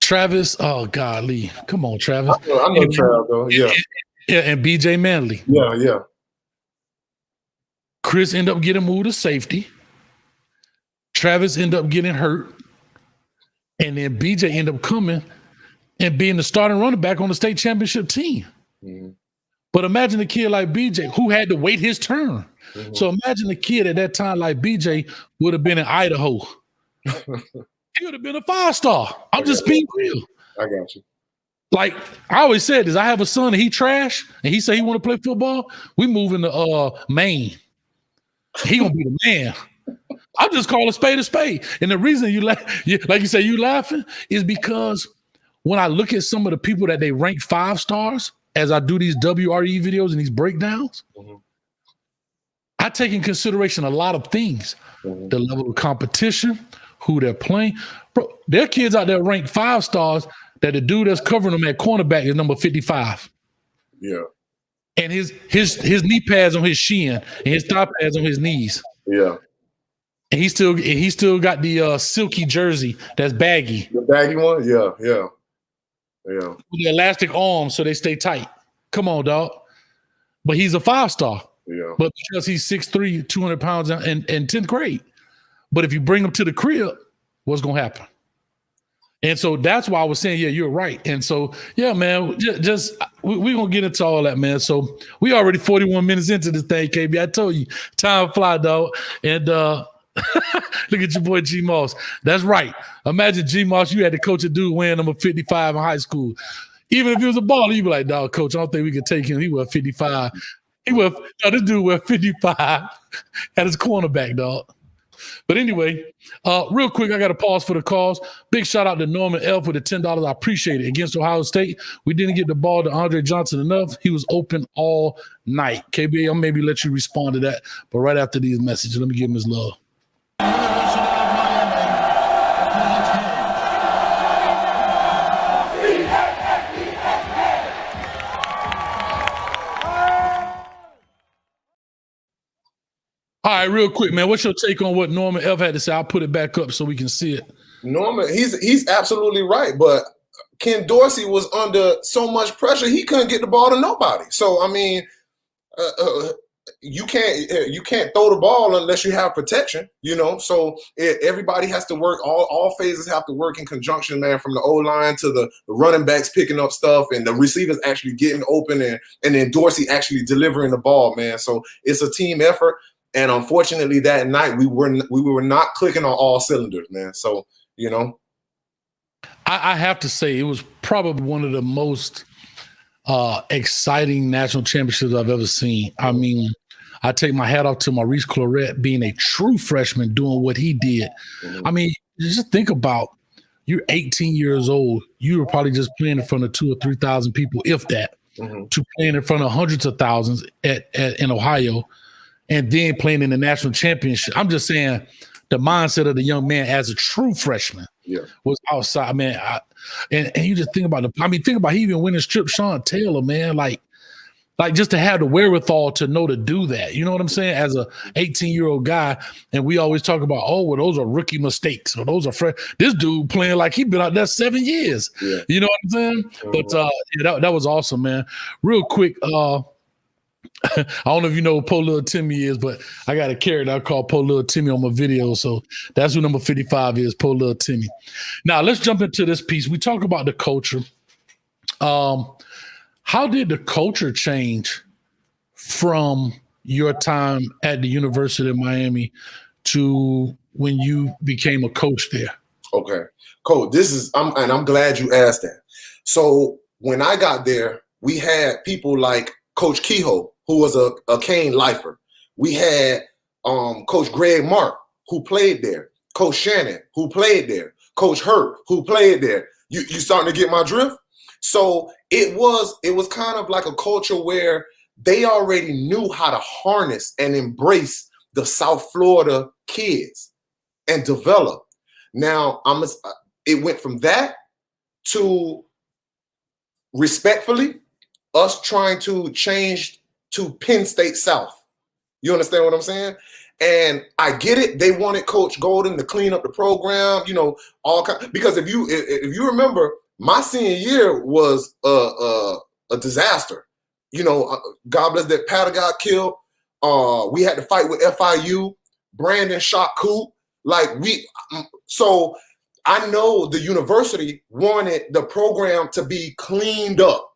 Travis, Lee. Come on, Travis. I know Travis, though. Yeah. And BJ Manley. Yeah. Chris ended up getting moved to safety. Travis ended up getting hurt. And then BJ ended up coming and being the starting running back on the state championship team. Mm-hmm. But imagine a kid like BJ who had to wait his turn. Mm-hmm. So imagine a kid at that time like BJ would have been in Idaho. He would have been a 5-star. I'm just being real. I got you. Like I always said this, I have a son and he trash and he say he want to play football. We moving to Maine. He gonna be the man. I'll just call a spade. And the reason you like you say you laughing is because when I look at some of the people that they rank 5 stars as I do these WRE videos and these breakdowns, I take in consideration a lot of things. The level of competition, who they're playing. Bro, there are kids out there ranked 5 stars that the dude that's covering them at cornerback is number 55. Yeah. And his knee pads on his shin and his thigh pads on his knees. Yeah. And he still got the silky jersey that's baggy. The baggy one? Yeah. With the elastic arms so they stay tight. Come on, dog. But he's a 5-star. Yeah. But because he's 6'3", 200 pounds in 10th grade. But if you bring him to the crib, what's going to happen? And so that's why I was saying, yeah, you're right. And so, yeah, man, just we're going to get into all that, man. So we already 41 minutes into this thing, KB. I told you, time fly, dog. And look at your boy G Moss. That's right. Imagine G Moss, you had to coach a dude wearing number 55 in high school. Even if he was a baller, you'd be like, dog, coach, I don't think we could take him. He wear 55. This dude wear 55 at his cornerback, dog. But anyway, real quick, I got to pause for the calls. Big shout out to Norman L for the $10. I appreciate it. Against Ohio State, we didn't get the ball to Andre Johnson enough. He was open all night. KB, I'll maybe let you respond to that. But right after these messages, let me give him his love. All right, real quick, man. What's your take on what Norman F had to say? I'll put it back up so we can see it. Norman, he's absolutely right. But Ken Dorsey was under so much pressure, he couldn't get the ball to nobody. So, I mean, you can't throw the ball unless you have protection, you know. So everybody has to work. All phases have to work in conjunction, man, from the O-line to the running backs picking up stuff and the receivers actually getting open and then Dorsey actually delivering the ball, man. So it's a team effort. And unfortunately, that night we were not clicking on all cylinders, man. So, you know, I have to say it was probably one of the most exciting national championships I've ever seen. I mean, I take my hat off to Maurice Clarett being a true freshman doing what he did. I mean, just think about you're 18 years old. You were probably just playing in front of 2,000 or 3,000 people, if that, to playing in front of hundreds of thousands in Ohio. And then playing in the national championship. I'm just saying the mindset of the young man as a true freshman was outside, man. And you just think about think about he even winning strip Sean Taylor, man. Like just to have the wherewithal to know to do that. You know what I'm saying? As a 18-year-old guy, and we always talk about, those are rookie mistakes or those are this dude playing like he'd been out there 7 years. Yeah. You know what I'm saying? But that was awesome, man. Real quick, I don't know if you know who Po Little Timmy is, but I got a character I call Po Little Timmy on my video. So that's who number 55 is, Po Little Timmy. Now, let's jump into this piece. We talk about the culture. How did the culture change from your time at the University of Miami to when you became a coach there? Okay. Coach, I'm glad you asked that. So when I got there, we had people like Coach Kehoe, who was a Kane lifer. We had Coach Greg Mark, who played there. Coach Shannon, who played there. Coach Hurt, who played there. You starting to get my drift? So it was kind of like a culture where they already knew how to harness and embrace the South Florida kids and develop. Now, it went from that to respectfully us trying to change to Penn State South. You understand what I'm saying? And I get it. They wanted Coach Golden to clean up the program, you know, because if you remember, my senior year was a disaster. You know, God bless that Patter got killed. We had to fight with FIU. Brandon shot Coop. So I know the university wanted the program to be cleaned up.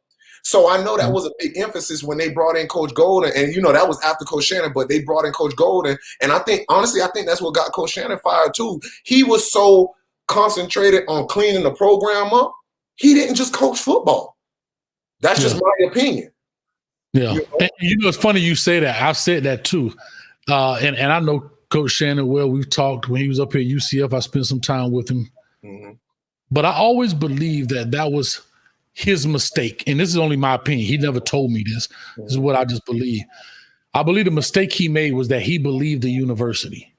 So I know that was a big emphasis when they brought in Coach Golden, and that was after Coach Shannon, but they brought in Coach Golden, and I think that's what got Coach Shannon fired too. He was so concentrated on cleaning the program up, he didn't just coach football. That's just my opinion. Yeah, and it's funny you say that. I've said that too, and I know Coach Shannon well. We've talked when he was up here at UCF. I spent some time with him, but I always believed that was his mistake, and this is only my opinion. He never told me this. This is what I just believe. I believe the mistake he made was that he believed the university,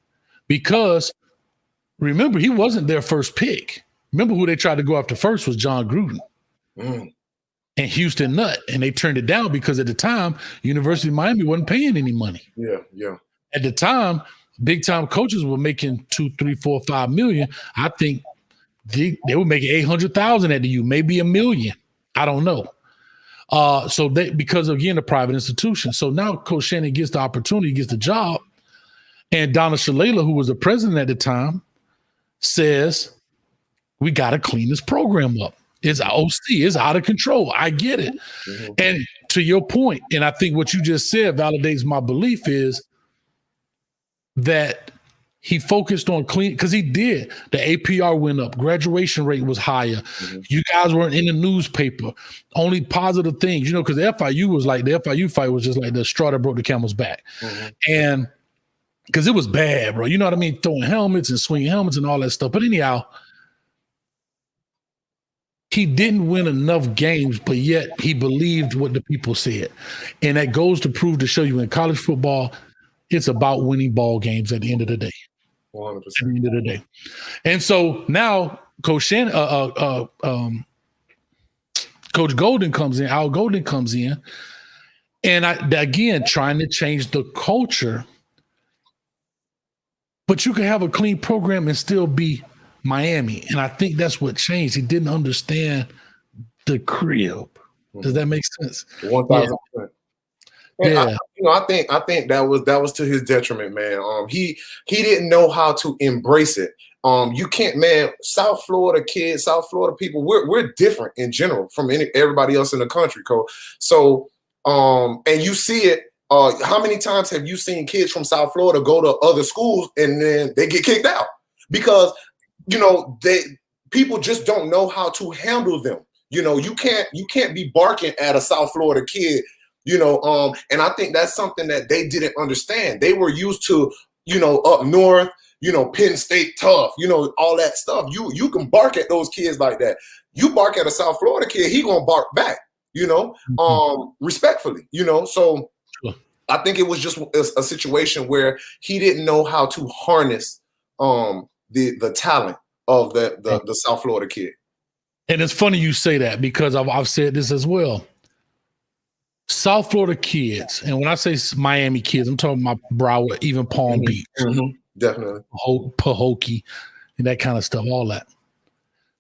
because remember, he wasn't their first pick. Remember who they tried to go after first was John Gruden and Houston Nutt, and they turned it down because at the time, University of Miami wasn't paying any money. Yeah. At the time, big-time coaches were making $2, $3, $4, $5 million. I think they were making $800,000 at the U, maybe $1 million. I don't know. So because again, the private institution. So now Coach Shannon gets the opportunity, gets the job, and Donna Shalala, who was the president at the time, says, we got to clean this program up. It's OC. It's out of control. I get it. And to your point, and I think what you just said validates my belief, is that he focused on clean, because he did. The APR went up. Graduation rate was higher. You guys weren't in the newspaper. Only positive things, because the FIU was like, the FIU fight was just like the straw that broke the camel's back. And because it was bad, bro. You know what I mean? Throwing helmets and swinging helmets and all that stuff. But anyhow, he didn't win enough games, but yet he believed what the people said. And that goes to prove, to show you, in college football, it's about winning ball games at the end of the day. 100%. At the end of the day. And so now Coach Shannon, Coach Golden comes in, Al Golden comes in, and again, trying to change the culture. But you can have a clean program and still be Miami. And I think that's what changed. He didn't understand the crib. Does that make sense? 1,000%. Yeah. I think that was to his detriment, man. He didn't know how to embrace it. You can't, man. South Florida kids, South Florida people, we're different in general from everybody else in the country, Cole. So, and you see it. How many times have you seen kids from South Florida go to other schools and then they get kicked out because people just don't know how to handle them. You can't be barking at a South Florida kid. And I think that's something that they didn't understand. They were used to, up north, Penn State tough, all that stuff. You can bark at those kids like that. You bark at a South Florida kid, he gonna bark back, respectfully, So I think it was just a situation where he didn't know how to harness the talent of the South Florida kid. And it's funny you say that, because I've said this as well. South Florida kids, and when I say Miami kids, I'm talking about Broward, even Palm Beach. Definitely. Pahokee, and that kind of stuff, all that.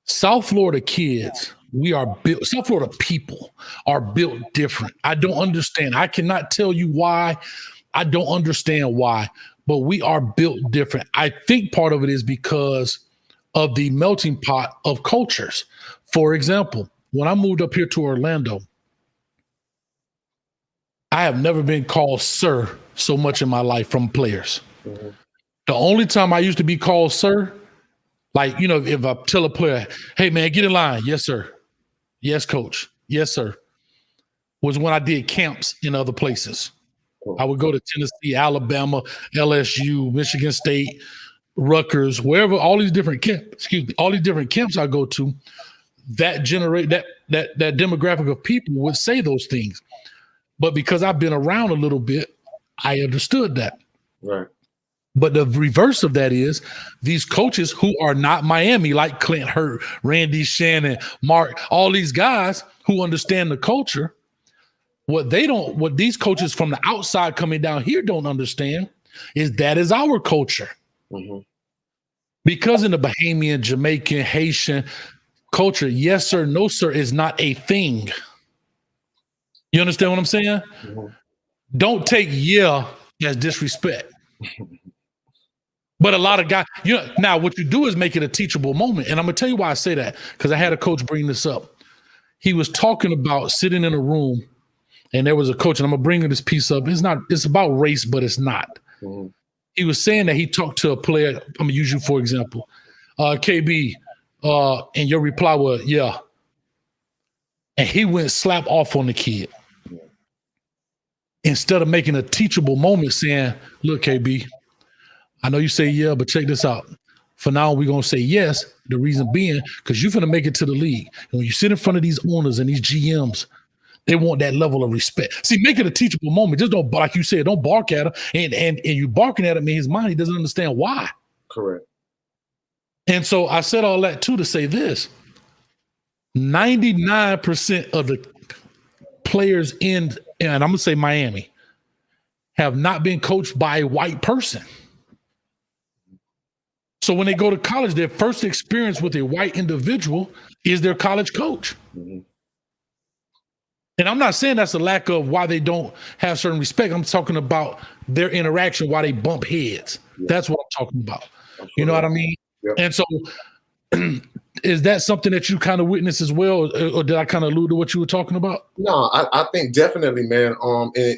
South Florida kids, South Florida people are built different. I don't understand. I cannot tell you why. I don't understand why, but we are built different. I think part of it is because of the melting pot of cultures. For example, when I moved up here to Orlando, I have never been called sir so much in my life from players. The only time I used to be called sir, like, if I tell a player, hey, man, get in line. Yes, sir. Yes, coach. Yes, sir. Was when I did camps in other places. I would go to Tennessee, Alabama, LSU, Michigan State, Rutgers, wherever, all these different camps I go to, that demographic of people would say those things. But because I've been around a little bit, I understood that. Right. But the reverse of that is these coaches who are not Miami, like Clint Hurt, Randy Shannon, Mark, all these guys who understand the culture, what these coaches from the outside coming down here don't understand is that is our culture. Because in the Bahamian, Jamaican, Haitian culture, yes, sir, no, sir, is not a thing. You understand what I'm saying? Don't take yeah as disrespect. But a lot of guys, now what you do is make it a teachable moment. And I'm going to tell you why I say that, because I had a coach bring this up. he was talking about sitting in a room, and there was a coach, and I'm gonna bring this piece up. It's about race, but it's not. Mm-hmm. He was saying that he talked to a player. I'm gonna use you for example, KB, and your reply was yeah, and he went slap off on the kid instead of making a teachable moment, saying, "Look, KB, I know you say yeah, but check this out. For now, we're gonna say yes. The reason being, because you're gonna make it to the league. And when you sit in front of these owners and these GMs, they want that level of respect. See, make it a teachable moment. Just don't, like you said, don't bark at him. And you barking at him in his mind, he doesn't understand why. Correct. And so I said all that too to say this: 99% of the players and I'm gonna say Miami, have not been coached by a white person. So when they go to college, their first experience with a white individual is their college coach. Mm-hmm. And I'm not saying that's a lack of why they don't have certain respect. I'm talking about their interaction, why they bump heads. Yeah. That's what I'm talking about. Absolutely. You know what I mean? Yep. And so is that something that you kind of witness as well? Or did I kind of allude to what you were talking about? No, I think definitely, man.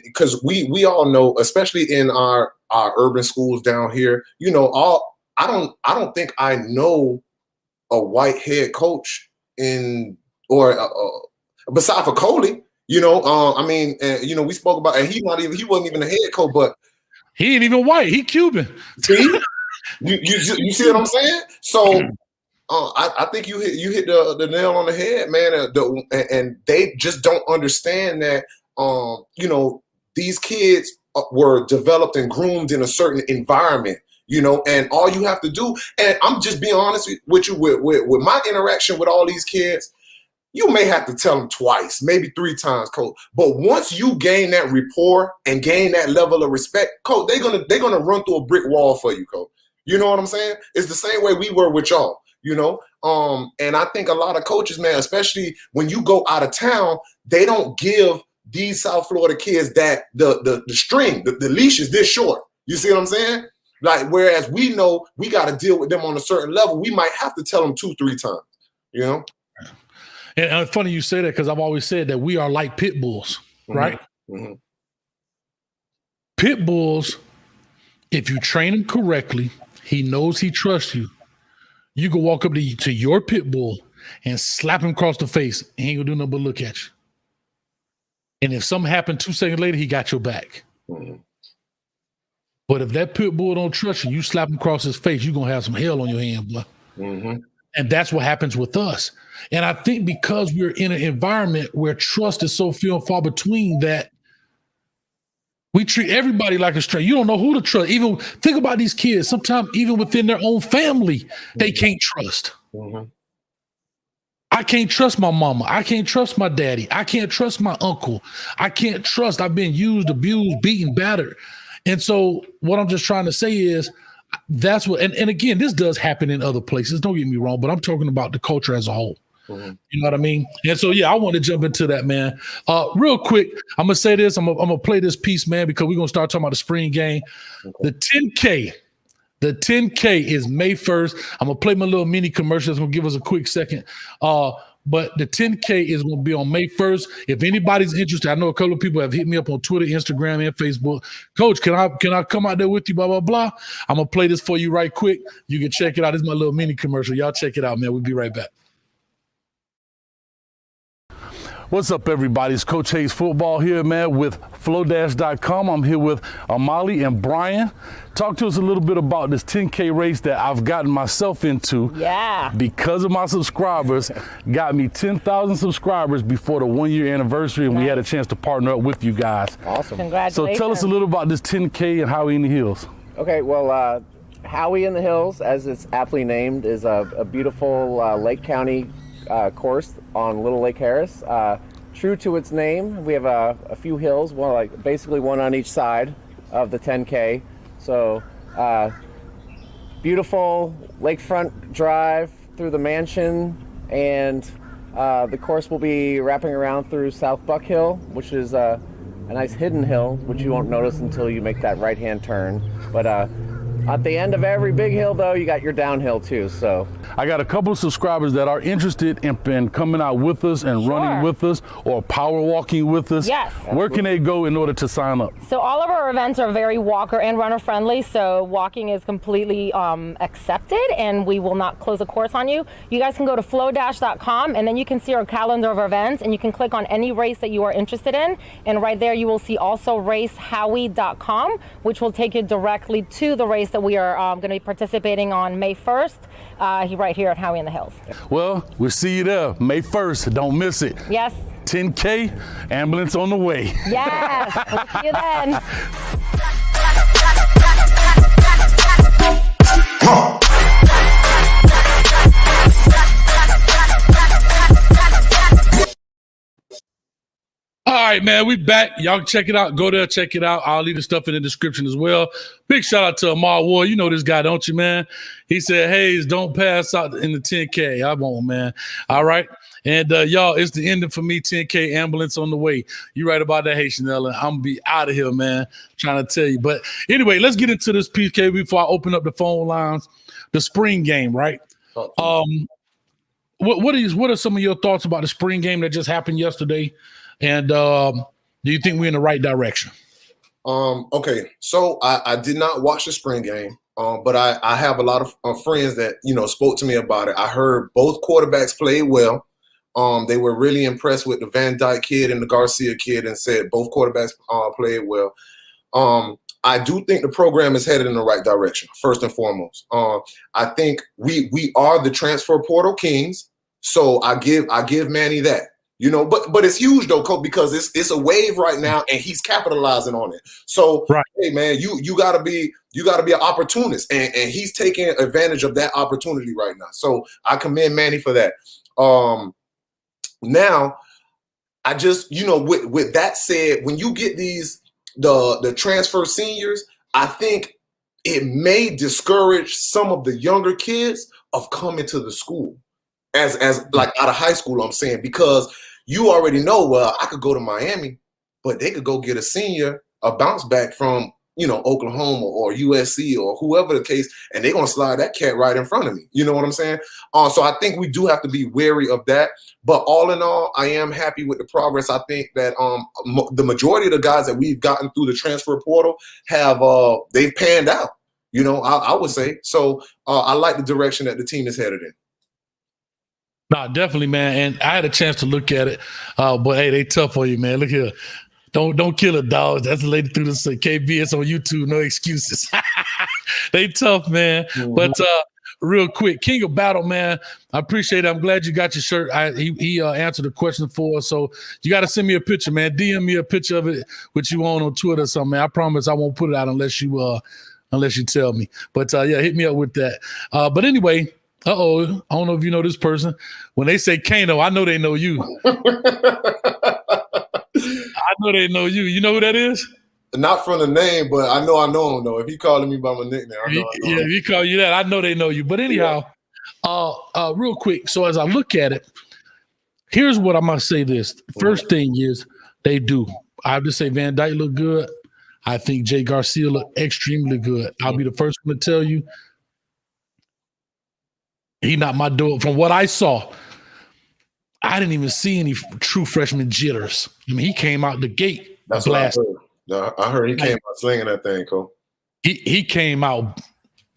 Because we all know, especially in our urban schools down here, you know, I don't think I know a white head coach besides for Coley, you know. You know, we spoke about, and he wasn't even a head coach, but he ain't even white. He Cuban. See, you see what I'm saying? So I think you hit the nail on the head, man. And they just don't understand that you know, these kids were developed and groomed in a certain environment. You know, and all you have to do, and I'm just being honest with you, with my interaction with all these kids, you may have to tell them twice, maybe 3 times, coach. But once you gain that rapport and gain that level of respect, coach, they're gonna run through a brick wall for you, coach. You know what I'm saying? It's the same way we were with y'all, you know. And I think a lot of coaches, man, especially when you go out of town, they don't give these South Florida kids that the string, the leash is this short. You see what I'm saying? Like, whereas we know we got to deal with them on a certain level, we might have to tell them 2-3 times, you know? And it's funny you say that, because I've always said that we are like pit bulls, right? Mm-hmm. Pit bulls, if you train him correctly, he knows he trusts you. You can walk up to your pit bull and slap him across the face, and he ain't gonna do nothing but look at you. And if something happened 2 seconds later, he got your back. Mm-hmm. But if that pit bull don't trust you, you slap him across his face, you're going to have some hell on your hand, boy. Mm-hmm. And that's what happens with us. And I think because we're in an environment where trust is so few and far between, that we treat everybody like a stranger. You don't know who to trust. Even think about these kids. Sometimes even within their own family, they can't trust. Mm-hmm. I can't trust my mama. I can't trust my daddy. I can't trust my uncle. I can't trust. I've been used, abused, beaten, battered. And so what I'm just trying to say is that's what, and again, this does happen in other places. Don't get me wrong, but I'm talking about the culture as a whole. Mm-hmm. You know what I mean? And so, yeah, I want to jump into that, man. Real quick, I'm going to say this. I'm going to play this piece, man, because we're going to start talking about the spring game. Okay. The 10K is May 1st. I'm going to play my little mini commercial. It's going to give us a quick second. But the 10K is going to be on May 1st. If anybody's interested, I know a couple of people have hit me up on Twitter, Instagram, and Facebook. Coach, can I come out there with you, blah, blah, blah. I'm going to play this for you right quick. You can check it out. This is my little mini commercial. Y'all check it out, man. We'll be right back. What's up, everybody? It's Coach Hayes Football here, man, with Flodash.com. I'm here with Amali and Brian. Talk to us a little bit about this 10K race that I've gotten myself into. Yeah. Because of my subscribers, got me 10,000 subscribers before the 1-year anniversary, and we had a chance to partner up with you guys. Awesome. Congratulations. So tell us a little about this 10K and Howie in the Hills. Okay, well, Howie in the Hills, as it's aptly named, is a beautiful Lake County course on Little Lake Harris. True to its name, we have a few hills, basically one on each side of the 10K. So beautiful lakefront drive through the mansion, and the course will be wrapping around through South Buck Hill, which is a nice hidden hill, which you won't notice until you make that right-hand turn. But At the end of every big hill, though, you got your downhill too. So I got a couple of subscribers that are interested in coming out with us and running with us or power walking with us. Yes. Where can they go in order to sign up? So all of our events are very walker and runner friendly. So walking is completely accepted, and we will not close a course on you. You guys can go to flowdash.com, and then you can see our calendar of our events, and you can click on any race that you are interested in. And right there, you will see also racehowie.com, which will take you directly to the race that we are going to be participating on May 1st, right here at Howie in the Hills. Well, we'll see you there May 1st. Don't miss it. Yes. 10K, ambulance on the way. Yes. We'll see you then. All right, man, we back. Y'all check it out. Go there, check it out. I'll leave the stuff in the description as well. Big shout out to Amar Ward. You know this guy, don't you, man? He said, Hayes, don't pass out in the 10K. I won't, man. All right. And y'all, it's the ending for me. 10K ambulance on the way. You right about that, Haitian Ellen. I'm gonna be out of here, man. Trying to tell you. But anyway, let's get into this PK before I open up the phone lines. The spring game, right? What are some of your thoughts about the spring game that just happened yesterday? And do you think we're in the right direction? Okay, so I did not watch the spring game, but I have a lot of friends that spoke to me about it. I heard both quarterbacks played well. They were really impressed with the Van Dyke kid and the Garcia kid, and said both quarterbacks played well. I do think the program is headed in the right direction. First and foremost, I think we are the transfer portal kings. So I give Manny that. But it's huge though, Coach, because it's a wave right now, and he's capitalizing on it. So, right. Hey man, you gotta be an opportunist, and he's taking advantage of that opportunity right now. So I commend Manny for that. Now, I just with that said, when you get the transfer seniors, I think it may discourage some of the younger kids of coming to the school as like out of high school. I'm saying, because you already know, well, I could go to Miami, but they could go get a bounce back from, Oklahoma or USC or whoever the case, and they're going to slide that cat right in front of me. You know what I'm saying? So I think we do have to be wary of that. But all in all, I am happy with the progress. I think that the majority of the guys that we've gotten through the transfer portal they've panned out, I would say. So I like the direction that the team is headed in. No, definitely, man. And I had a chance to look at it. But hey, they tough on you, man. Look here. Don't kill a dog. That's the lady through this. KB, it's on YouTube. No excuses. They tough, man. Mm-hmm. But real quick, King of Battle, man. I appreciate it. I'm glad you got your shirt. He answered the question for us. So you got to send me a picture, man. DM me a picture of it, what you on Twitter or something, man. I promise I won't put it out unless you tell me. But yeah, hit me up with that. But anyway. I don't know if you know this person. When they say Kano, I know they know you. I know they know you. You know who that is? Not from the name, but I know him though. If he calling me by my nickname, I know if he call you that, I know they know you. But anyhow, real quick. So as I look at it, here's what I must say. This first thing is they do. I have to say Van Dyke look good. I think Jay Garcia look extremely good. I'll be the first one to tell you. He not my door. From what I saw, I didn't even see any true freshman jitters. I mean, he came out the gate. That's blasted. What I heard. He came out slinging that thing, Cole. He came out,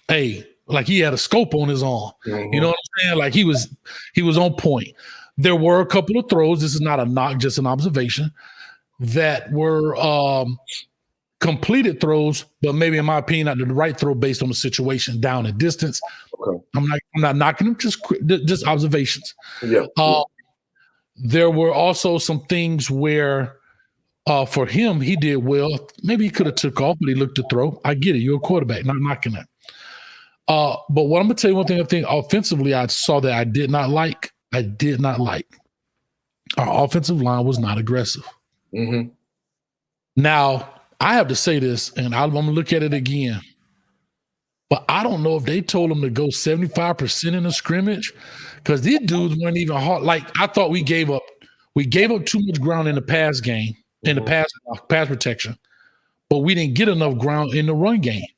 like he had a scope on his arm. Mm-hmm. You know what I'm saying? Like he was on point. There were a couple of throws. This is not a knock, just an observation, that were completed throws, but maybe in my opinion, not the right throw based on the situation, down and distance. Okay. I'm not knocking them, just observations. Yeah. There were also some things where for him, he did well. Maybe he could have took off, but he looked to throw. I get it. You're a quarterback, not knocking that. But what I'm gonna tell you one thing, I think offensively, I saw that I did not like. Our offensive line was not aggressive. Mm-hmm. Now, I have to say this, and I'm going to look at it again. But I don't know if they told them to go 75% in the scrimmage, because these dudes weren't even hard. Like, I thought we gave up too much ground in the pass game, in the pass protection, but we didn't get enough ground in the run game.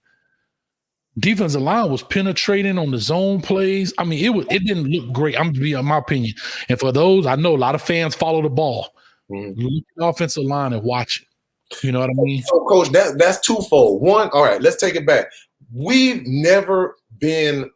defensive line was penetrating on the zone plays. I mean, it didn't look great. I'm be in my opinion. And for those, I know a lot of fans follow the ball. Look at the offensive line and watch it. You know what I mean? So, Coach, that's twofold. One, all right, let's take it back. We've never been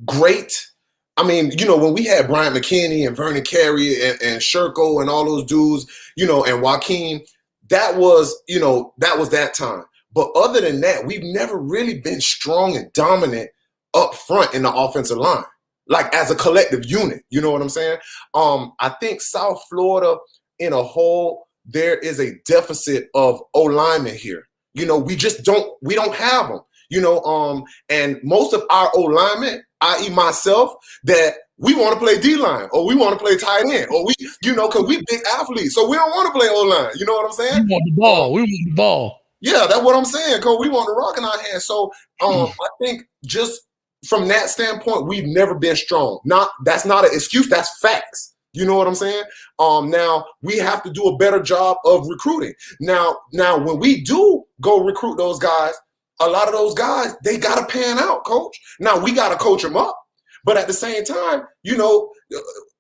great. I mean, you know, when we had Brian McKinney and Vernon Carey and Sherko and all those dudes, you know, and Joaquin, that was that time. But other than that, we've never really been strong and dominant up front in the offensive line, like as a collective unit. You know what I'm saying? I think South Florida in a whole, there is a deficit of O-linemen here. You know, we don't have them. You know, and most of our O-linemen, i.e. myself, that we want to play D-line or we want to play tight end or we, you know, because we big athletes. So we don't want to play O-line. You know what I'm saying? We want the ball. We want the ball. Yeah, that's what I'm saying, Cole. We want the rock in our hands. So I think just from that standpoint, we've never been strong. That's not an excuse. That's facts. You know what I'm saying? Now we have to do a better job of recruiting. Now when we do go recruit those guys, a lot of those guys, they got to pan out, Coach. Now, we got to coach them up. But at the same time, you know,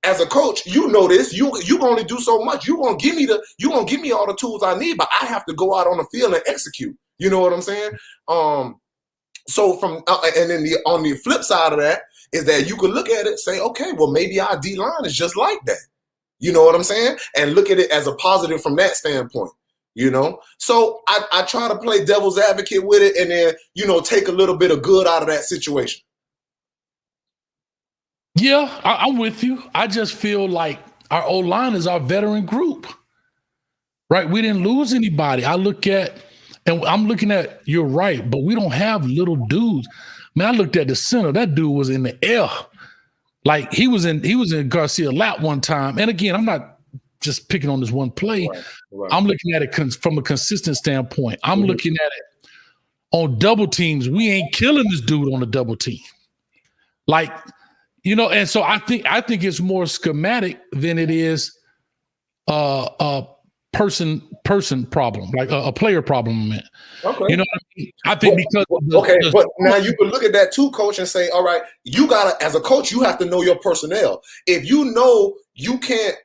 as a coach, you know this. You can only do so much. You gonna give me all the tools I need, but I have to go out on the field and execute. You know what I'm saying? So and then on the flip side of that is that you can look at it, say, okay, well, maybe our D-line is just like that. You know what I'm saying? And look at it as a positive from that standpoint. You know, so I try to play devil's advocate with it and then, you know, take a little bit of good out of that situation. Yeah, I'm with you. I just feel like our O-line is our veteran group, right? We didn't lose anybody. I'm looking at, you're right, but we don't have little dudes. Man, I looked at the center. That dude was in the air. Like he was in Garcia lap one time. And again, I'm not just picking on this one play. Right. I'm looking at it from a consistent standpoint. I'm looking at it on double teams. We ain't killing this dude on a double team. Like, you know, and so I think it's more schematic than it is a person problem, like a player problem. Okay. You know what I mean? I think but now you can look at that too, Coach, and say, all right, you gotta, as a coach, you have to know your personnel. If you know you can't,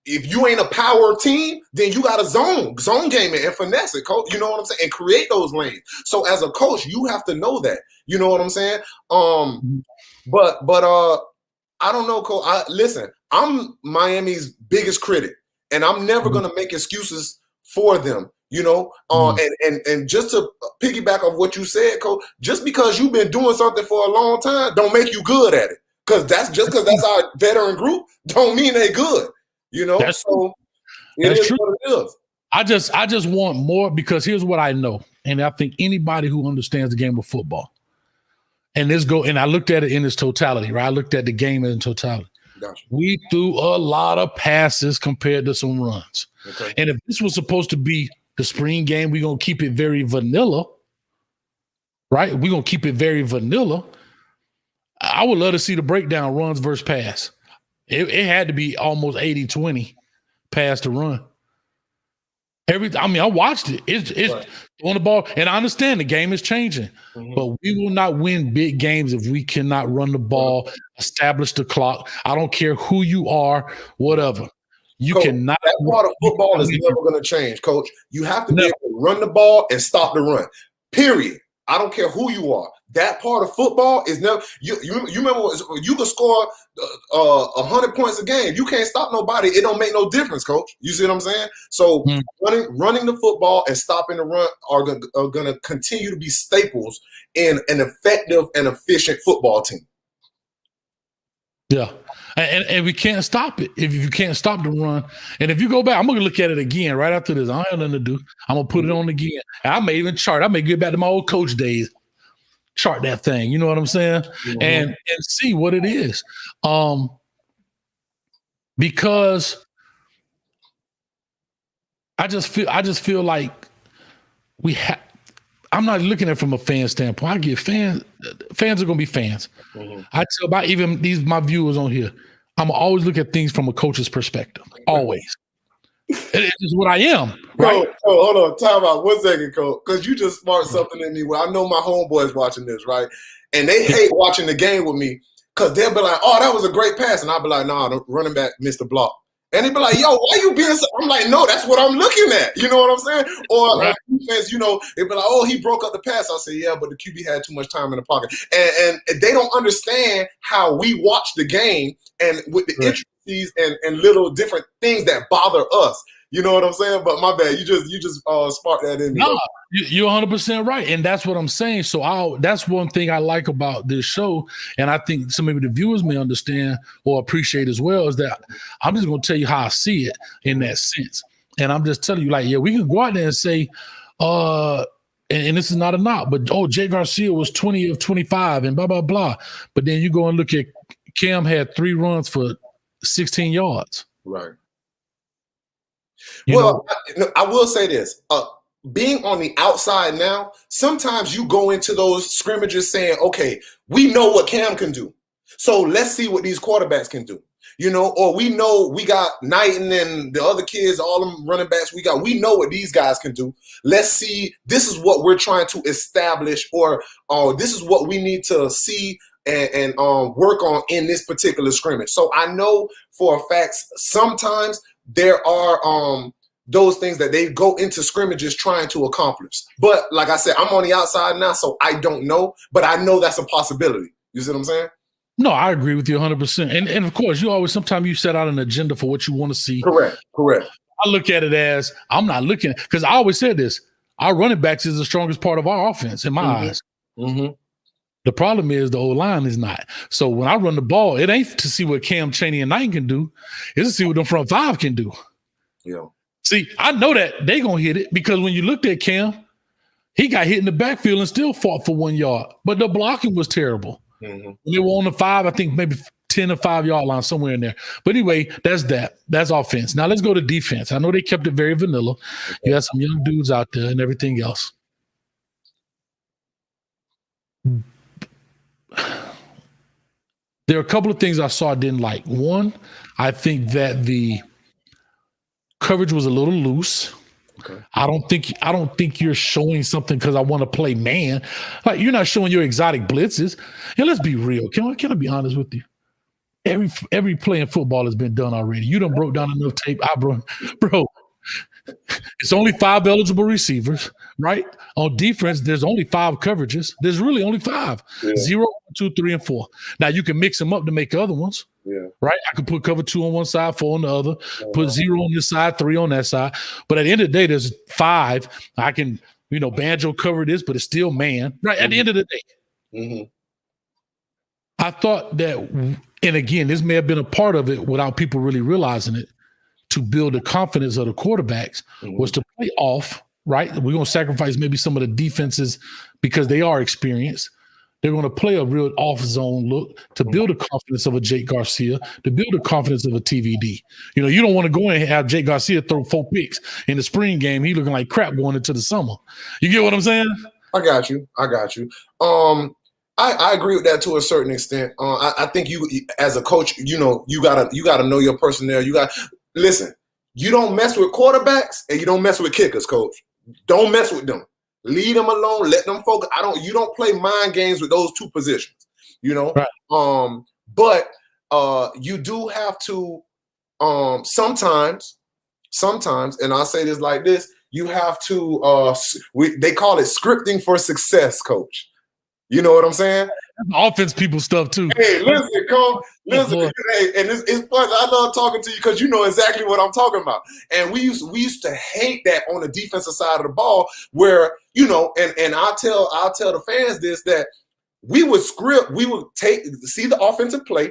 if you ain't a power team, then you got to zone game it and finesse it, coach. You know what I'm saying? And create those lanes. So as a coach, you have to know that. You know what I'm saying? But I don't know, coach. Listen, I'm Miami's biggest critic, and I'm never gonna make excuses for them. You know, and just to piggyback off what you said, coach, just because you've been doing something for a long time, don't make you good at it. Because that's our veteran group, don't mean they good. You know, that's true. What it is. I just want more, because here's what I know, and I think anybody who understands the game of football, and I looked at it in its totality, right? I looked at the game in totality. Gotcha. We threw a lot of passes compared to some runs. Okay. And if this was supposed to be the spring game, we're gonna keep it very vanilla, right? We're gonna keep it very vanilla. I would love to see the breakdown runs versus pass. It had to be almost 80-20 pass to run. I watched it. It's right. On the ball. And I understand the game is changing. But we will not win big games if we cannot run the ball, establish the clock. I don't care who you are, whatever. You Coach, cannot. That part of football is never going to change, Coach. You have to be able to run the ball and stop the run. Period. I don't care who you are. That part of football is never. You remember you can score 100 points a game. You can't stop nobody. It don't make no difference, Coach. You see what I'm saying? So running the football and stopping the run are going to continue to be staples in an effective and efficient football team. Yeah, and we can't stop it if you can't stop the run. And if you go back, I'm going to look at it again right after this. I ain't nothing to do. I'm going to put it on again. And I may even chart. I may get back to my old coach days. Chart that thing. You know what I'm saying? And see what it is. Because I just feel like we have. I'm not looking at it from a fan standpoint. I get fans are gonna be fans. I tell about even my viewers on here, I'm always look at things from a coach's perspective. Always. It's just what I am, right? Hold on. Time out 1 second, Cole. Because you just sparked something in me. Well, I know my homeboys watching this, right? And they hate watching the game with me because they'll be like, oh, that was a great pass. And I'll be like, nah, the running back missed the block. And they'll be like, yo, why you being so? I'm like, no, that's what I'm looking at. You know what I'm saying? Or Right. defense, they'll be like, oh, he broke up the pass. I'll say, yeah, but the QB had too much time in the pocket. And they don't understand how we watch the game and with the intricacies and little different things that bother us. You know what I'm saying? But my bad, you just sparked that in me. No, you're 100% right, and that's what I'm saying. So that's one thing I like about this show, and I think some of the viewers may understand or appreciate as well, is that I'm just going to tell you how I see it in that sense. And I'm just telling you, like, yeah, we can go out there and say, and this is not a knock, but Jay Garcia was 20 of 25 and blah, blah, blah. But then you go and look at Cam had 3 runs for 16 yards. Right. You well, I will say this. Being on the outside now, sometimes you go into those scrimmages saying, okay, we know what Cam can do. So let's see what these quarterbacks can do. You know, or we know we got Knighton and the other kids, all them running backs we got. We know what these guys can do. Let's see. This is what we're trying to establish, or this is what we need to see and work on in this particular scrimmage. So I know for a fact sometimes there are those things that they go into scrimmages trying to accomplish. But like I said, I'm on the outside now, so I don't know, but I know that's a possibility. You see what I'm saying? No, I agree with you 100%. And of course, sometimes you set out an agenda for what you want to see. Correct. I look at it as I'm not looking, because I always said this, our running backs is the strongest part of our offense in my eyes. Mm-hmm. The problem is the O-line is not. So when I run the ball, it ain't to see what Cam, Chaney, and Knight can do. It's to see what them front five can do. Yeah. See, I know that they going to hit it because when you looked at Cam, he got hit in the backfield and still fought for 1 yard. But the blocking was terrible. Mm-hmm. When they were on the 5, I think maybe 10 or 5 yard line, somewhere in there. But anyway, that's that. That's offense. Now let's go to defense. I know they kept it very vanilla. You had some young dudes out there and everything else. There are a couple of things I saw I didn't like. One, I think that the coverage was a little loose. Okay. I don't think you're showing something because I want to play man. Like, you're not showing your exotic blitzes. And let's be real. Can I be honest with you? Every play in football has been done already. You done broke down enough tape. Bro, it's only 5 eligible receivers, right? On defense, there's only 5 coverages. There's really only 5. Yeah. 0, 2, 3, and 4. Now you can mix them up to make other ones. Yeah. Right? I could put cover 2 on one side, 4 on the other, put 0 on this side, 3 on that side. But at the end of the day, there's 5. I can, banjo cover this, but it's still man. Right? At the end of the day. Mm-hmm. I thought that, and again, this may have been a part of it without people really realizing it, to build the confidence of the quarterbacks was to play off, right? We're going to sacrifice maybe some of the defenses because they are experienced. They're going to play a real off-zone look to build the confidence of a Jake Garcia, to build the confidence of a TVD. You don't want to go in and have Jake Garcia throw 4 picks in the spring game. He looking like crap going into the summer. You get what I'm saying? I got you. I agree with that to a certain extent. I think you, as a coach, you gotta know your personnel. Listen, you don't mess with quarterbacks and you don't mess with kickers, coach. Don't mess with them. Leave them alone. Let them focus. You don't play mind games with those 2 positions, Right. But you do have to sometimes, and I'll say this like this, you have to they call it scripting for success, coach. You know what I'm saying? Offense people stuff too. Hey, listen, hey, and it's fun. I love talking to you because you know exactly what I'm talking about. And we used to hate that on the defensive side of the ball, where and I'll tell the fans this, that we would see the offensive play,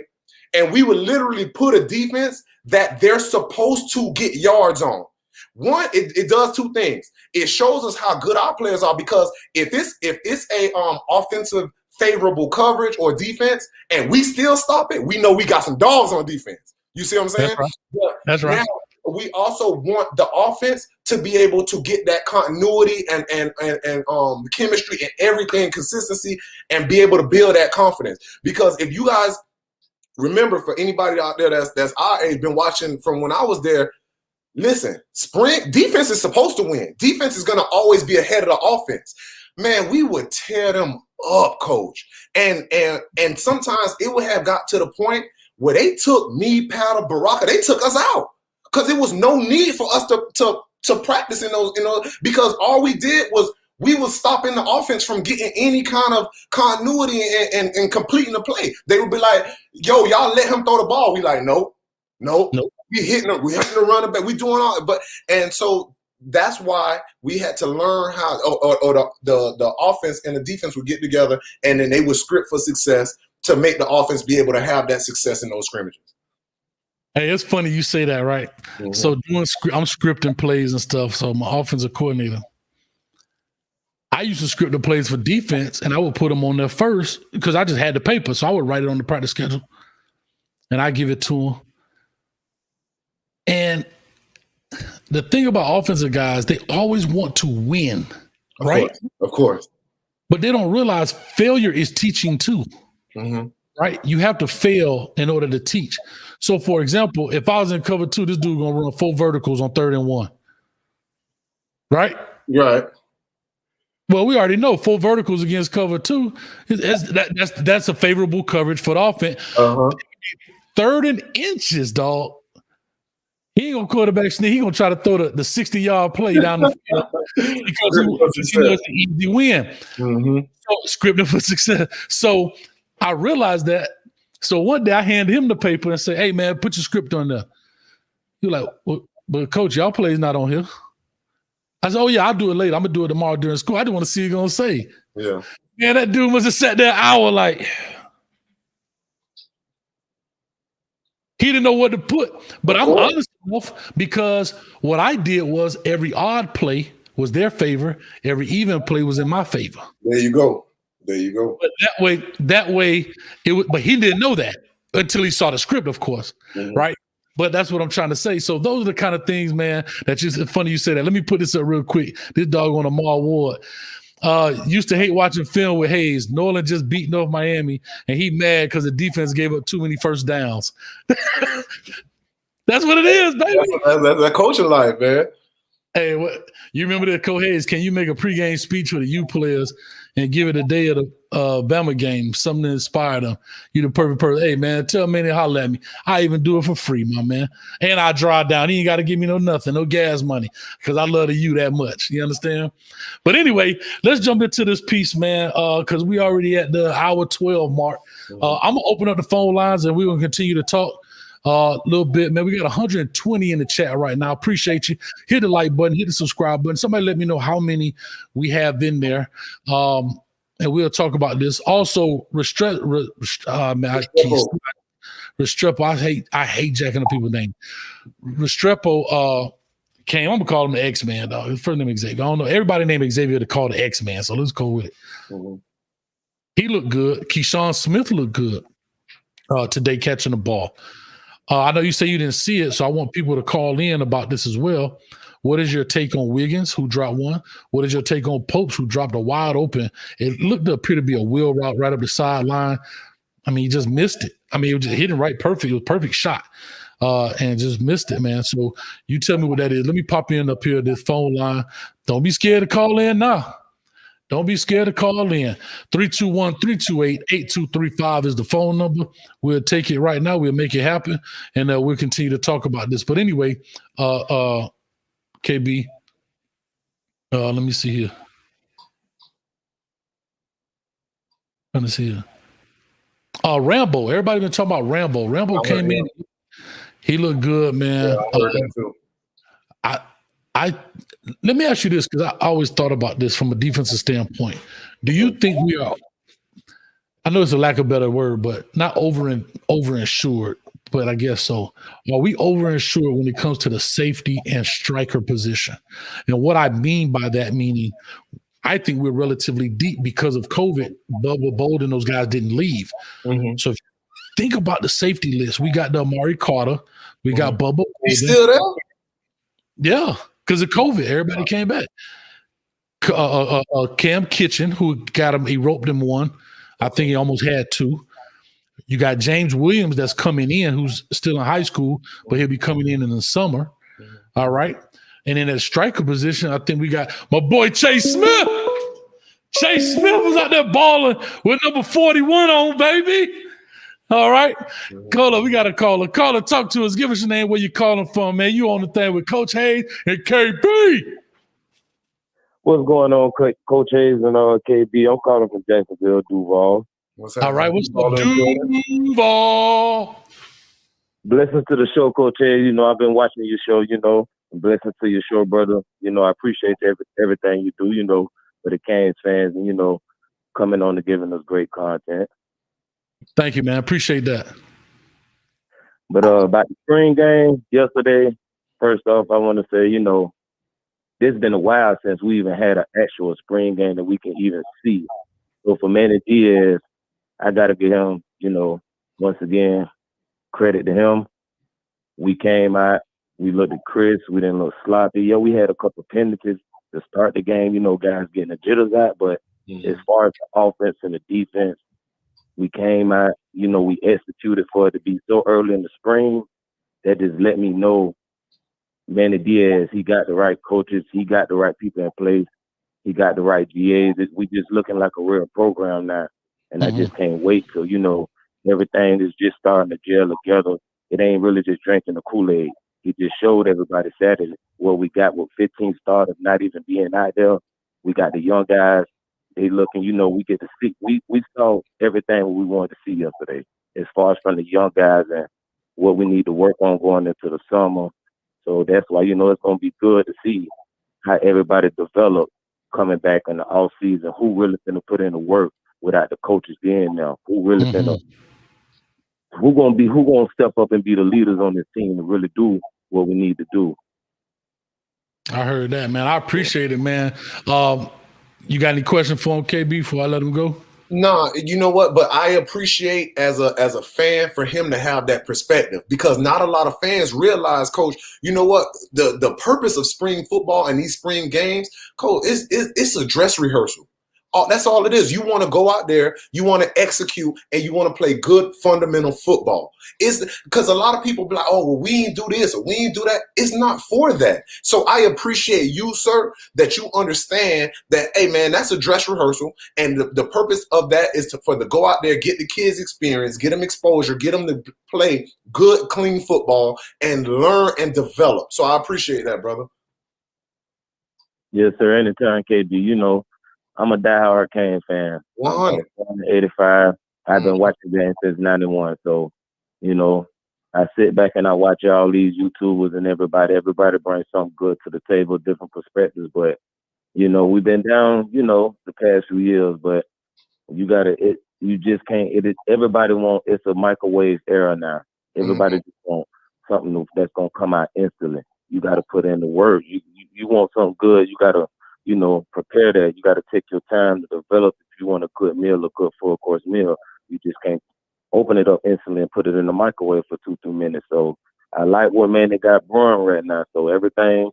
and we would literally put a defense that they're supposed to get yards on. One, it does 2 things. It shows us how good our players are, because if it's a offensive favorable coverage or defense and we still stop it, we know we got some dogs on defense. You see what I'm saying? That's right. Now, we also want the offense to be able to get that continuity and chemistry and everything, consistency, and be able to build that confidence. Because if you guys remember, for anybody out there that's our age, been watching from when I was there, Listen, sprint defense is supposed to win. Defense is gonna always be ahead of the offense. Man, we would tear them up, coach. And sometimes it would have got to the point where they took me, Powder, Baraka, they took us out. Because there was no need for us to practice in those, because all we did was we was stopping the offense from getting any kind of continuity and completing the play. They would be like, yo, y'all let him throw the ball. We like, no. We hitting the running back. We doing all, and so that's why we had to learn how, or the offense and the defense would get together, and then they would script for success to make the offense be able to have that success in those scrimmages. Hey, it's funny you say that, right? Mm-hmm. So I'm scripting plays and stuff. So my offensive coordinator, I used to script the plays for defense, and I would put them on there first because I just had the paper, so I would write it on the practice schedule, and I give it to them. And the thing about offensive guys, they always want to win, right? Of course. But they don't realize failure is teaching too, right? You have to fail in order to teach. So, for example, if I was in cover 2, this dude going to run 4 verticals on 3rd and 1, right? Right. Well, we already know 4 verticals against cover 2, that's a favorable coverage for the offense. 3rd and inches, dog. He ain't gonna quarterback sneak. He gonna try to throw the 60-yard play down the field because he knows it's an easy win. So, scripting for success. So I realized that. So one day I handed him the paper and said, "Hey man, put your script on there." He was like, well, "But coach, y'all play's not on here." I said, "Oh yeah, I'll do it later. I'm gonna do it tomorrow during school. I just want to see what you're gonna say." Yeah. Man, that dude must have sat there an hour like. He didn't know what to put, but I'm honest enough because what I did was every odd play was their favor, every even play was in my favor. There you go. But that way, it was. But he didn't know that until he saw the script, of course, right? But that's what I'm trying to say. So those are the kind of things, man. That's just funny you say that. Let me put this up real quick. This dog on Amar Ward. Used to hate watching film with Hayes. Nolan just beat North Miami, and he mad because the defense gave up too many first downs. That's what it is, baby. That's coaching life, man. Hey, you remember that, Coach Hayes? Can you make a pregame speech for the U players and give it a day of the Bama game, something to inspire them? You the perfect person. Hey, man, tell Manny to holler at me. I even do it for free, my man. And I drive down. He ain't got to give me no gas money because I love the U that much. You understand? But anyway, let's jump into this piece, man, because we already at the hour 12 mark. I'm going to open up the phone lines, and we're going to continue to talk a little bit, man. We got 120 in the chat right now. Appreciate you. Hit the like button, hit the subscribe button. Somebody let me know how many we have in there. And we'll talk about this. Also, Restrepo. I hate jacking up people's name. Restrepo came. I'm gonna call him the X-Man, dog. His first name Xavier. I don't know. Everybody named Xavier to call the X-Man, so let's go with it. He looked good. Keyshawn Smith looked good today catching the ball. I know you say you didn't see it, so I want people to call in about this as well. What is your take on Wiggins, who dropped one? What is your take on Popes, who dropped a wide open? It looked to appear to be a wheel route right up the sideline. I mean, he just missed it. I mean, it was just hitting right perfect. It was a perfect shot and just missed it, man. So you tell me what that is. Let me pop in up here, this phone line. Don't be scared to call in now. Don't be scared to call in. 321-328-8235 is the phone number. We'll take it right now. We'll make it happen, and we'll continue to talk about this. But anyway, KB, let me see here. Let me see here. Rambo. Everybody been talking about Rambo. Rambo came in. He looked good, man. Yeah, I heard that too. Let me ask you this, because I always thought about this from a defensive standpoint. Do you think we are, I know it's a lack of a better word, but not overinsured, but I guess so. Are we overinsured when it comes to the safety and striker position? And what I mean by that, meaning I think we're relatively deep because of COVID. Bubba Bold and those guys didn't leave. So if you think about the safety list, we got the Amari Carter, we got Bubba. He's still there? Yeah. Because of COVID, everybody came back. Cam Kitchen, who got him, he roped him one. I think he almost had 2. You got James Williams that's coming in, who's still in high school, but he'll be coming in the summer. All right. And in that striker position, I think we got my boy Chase Smith. Chase Smith was out there balling with number 41 on, baby. All right. Caller, we got a caller. Caller, talk to us. Give us your name, where you calling from, man. You on the thing with Coach Hayes and KB. What's going on, Coach Hayes and KB? I'm calling from Jacksonville, Duval. What's All right. What's up, Duval? Blessings to the show, Coach Hayes. You know, I've been watching your show, you know. Blessings to your show, brother. You know, I appreciate everything you do, you know, for the Canes fans and, you know, coming on and giving us great content. Thank you, man. Appreciate that. But about the spring game yesterday, first off, I want to say, you know, it's been a while since we even had an actual spring game that we can even see. So for Manny Diaz, I got to give him, you know, once again, credit to him. We came out, we looked at Chris, we didn't look sloppy. Yeah, we had a couple of penalties to start the game, you know, guys getting the jitters out. But as far as the offense and the defense, we came out, you know, we executed for it to be so early in the spring. That just let me know Manny Diaz, he got the right coaches, he got the right people in place, he got the right GAs. We just looking like a real program now. And I just can't wait till, you know, everything is just starting to gel together. It ain't really just drinking the Kool-Aid. He just showed everybody Saturday what we got with 15 starters not even being out there. We got the young guys. They looking, you know, we get to see. We saw everything we wanted to see yesterday as far as from the young guys and what we need to work on going into the summer. So that's why, you know, it's going to be good to see how everybody develop coming back in the off season. Who really going to put in the work without the coaches being there? Who really going to who gonna step up and be the leaders on this team and really do what we need to do? I heard that, man. I appreciate it, man. You got any questions for him, KB, before I let him go? No, you know what? But I appreciate as a fan for him to have that perspective, because not a lot of fans realize, Coach, you know what? The purpose of spring football and these spring games, Coach, it's a dress rehearsal. That's all it is. You want to go out there, you want to execute, and you want to play good fundamental football. It's because a lot of people be like, oh, well, we ain't do this or we ain't do that. It's not for that. So I appreciate you, sir, that you understand that, hey, man, that's a dress rehearsal. And the purpose of that is to go out there, get the kids experience, get them exposure, get them to play good, clean football and learn and develop. So I appreciate that, brother. Yes, sir. Anytime, KB. You know, I'm a diehard Canes fan. 100. 85. I've been watching games since 91. So, you know, I sit back and I watch all these YouTubers and everybody. Everybody brings something good to the table, different perspectives. But, you know, we've been down, you know, the past few years. But you just can't. Everybody wants. It's a microwave era now. Everybody just wants something that's gonna come out instantly. You got to put in the work. You want something good. You got to, you know, prepare that. You got to take your time to develop. If you want a good meal, a good full-course meal, you just can't open it up instantly and put it in the microwave for 2-3 minutes. So I like what Manny got brewing right now. So everything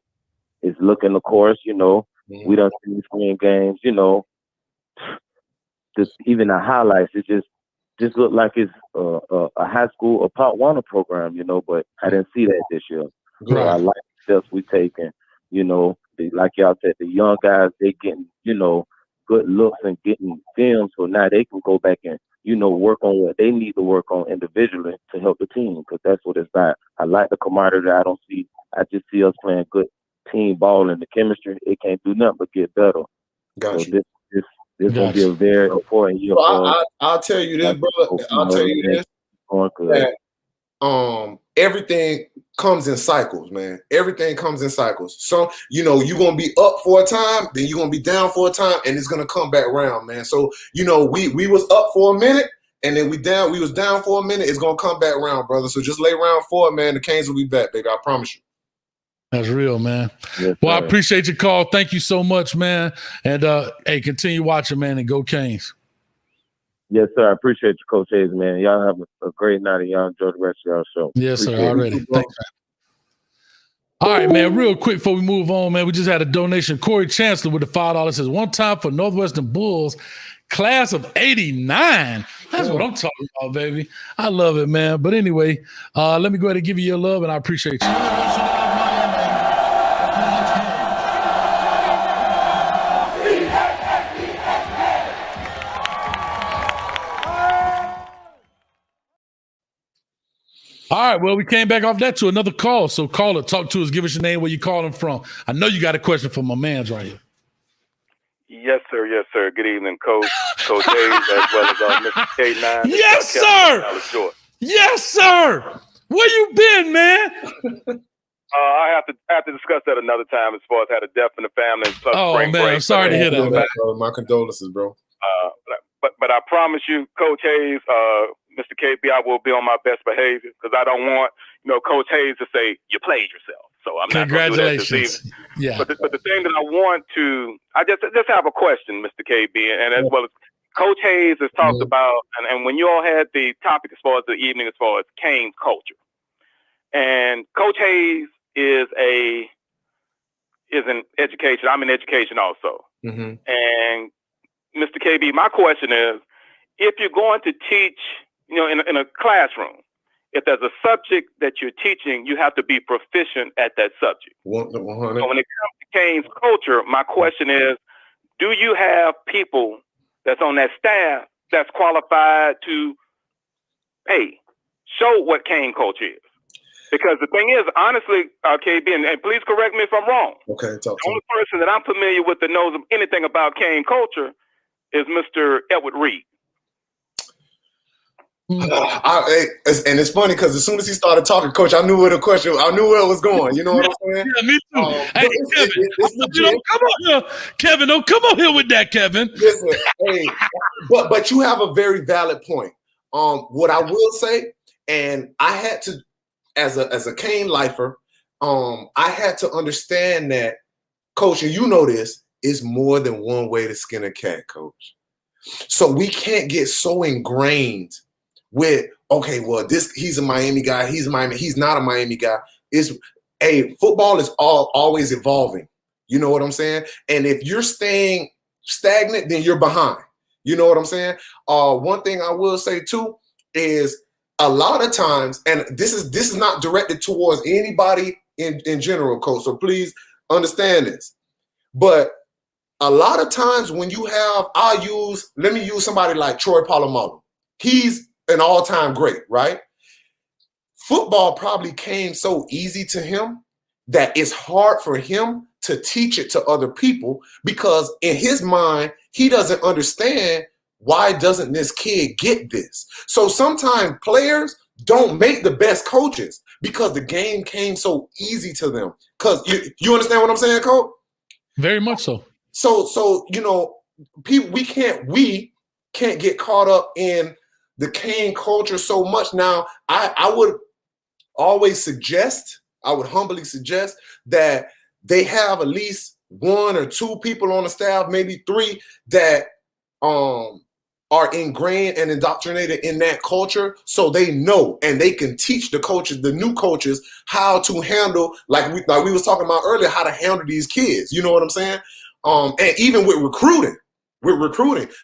is looking, of course, you know, we done seen spring games, you know, just even the highlights, it just looked like it's a high school, a Pop Warner program, you know, but I didn't see that this year. So I like the steps we taking, you know, like y'all said, the young guys, they getting, you know, good looks and getting film, so now they can go back and, you know, work on what they need to work on individually to help the team, because that's what it's about. I like the camaraderie. I just see us playing good team ball, and the chemistry, it can't do nothing but get better. Got so you. This going to be a very important year for us. I'll tell you this, brother. I'll tell you this. That, everything comes in cycles, man. Everything comes in cycles. So, you know, you're going to be up for a time, then you're going to be down for a time, and it's going to come back around, man. So, you know, we was up for a minute, and then we was down for a minute. It's going to come back around, brother. So just lay around for it, man. The Canes will be back, baby. I promise you. That's real, man. Yes, well, I appreciate your call. Thank you so much, man. And, hey, continue watching, man, and go Canes. Yes, sir. I appreciate you, Coach Hayes, man. Y'all have a great night, and y'all enjoy the rest of y'all show. Yes, sir. Already. Thanks. All right, man. Real quick before we move on, man, we just had a donation. Corey Chancellor with the $5 says, one time for Northwestern Bulls, class of 89. That's what I'm talking about, baby. I love it, man. But anyway, let me go ahead and give you your love, and I appreciate you. All right, well, we came back off that to another call. So caller, talk to us. Give us your name, where you calling from. I know you got a question for my man's right here. Yes, sir. Yes, sir. Good evening, Coach Hayes, as well as Mr. K9. Yes, sir. Yes, sir. Where you been, man? I have to discuss that another time as far as had a death in the family. Plus man, I'm sorry to hear that. My condolences, bro. But I promise you, Coach Hayes, Mr. KB, I will be on my best behavior because I don't want Coach Hayes to say you played yourself. So I'm not going to do that this evening. Yeah. But the thing that I just have a question, Mr. KB, and as well as Coach Hayes has talked about, and when you all had the topic as far as the evening, as far as Cane's culture, and Coach Hayes is in education. I'm in education also, and Mr. KB, my question is, if you're going to teach, in a classroom, if there's a subject that you're teaching, you have to be proficient at that subject. 100. So when it comes to Cane's culture, my question is, do you have people that's on that staff that's qualified to, show what Cane culture is? Because the thing is, honestly, KB, and please correct me if I'm wrong. Okay, the only person that I'm familiar with that knows anything about Cane culture is Mr. Edward Reed. And it's funny because as soon as he started talking, Coach, I knew where the question. I knew where it was going. You know what I'm saying? Yeah, me too. Hey, Kevin, come on here, Kevin. Don't come on here with that, Kevin. Listen, but you have a very valid point. What I will say, and I had to, as a Cane lifer, I had to understand that, Coach, and you know this, is more than one way to skin a cat, Coach. So we can't get so ingrained with, okay, well, he's a Miami guy, he's not a Miami guy. Football is always evolving. You know what I'm saying? And if you're staying stagnant, then you're behind. You know what I'm saying? One thing I will say too is a lot of times, and this is not directed towards anybody in general, Coach, so please understand this. But a lot of times when you have, let me use somebody like Troy Polamalu. He's an all-time great, right? Football probably came so easy to him that it's hard for him to teach it to other people because in his mind, he doesn't understand why doesn't this kid get this? So sometimes players don't make the best coaches because the game came so easy to them. Because you understand what I'm saying, Coach? Very much so. So we can't get caught up in the Cane culture so much. Now, I would humbly suggest that they have at least one or two people on the staff, maybe three, that are ingrained and indoctrinated in that culture so they know and they can teach the new coaches, how to handle, like we was talking about earlier, how to handle these kids. You know what I'm saying? And even with recruiting.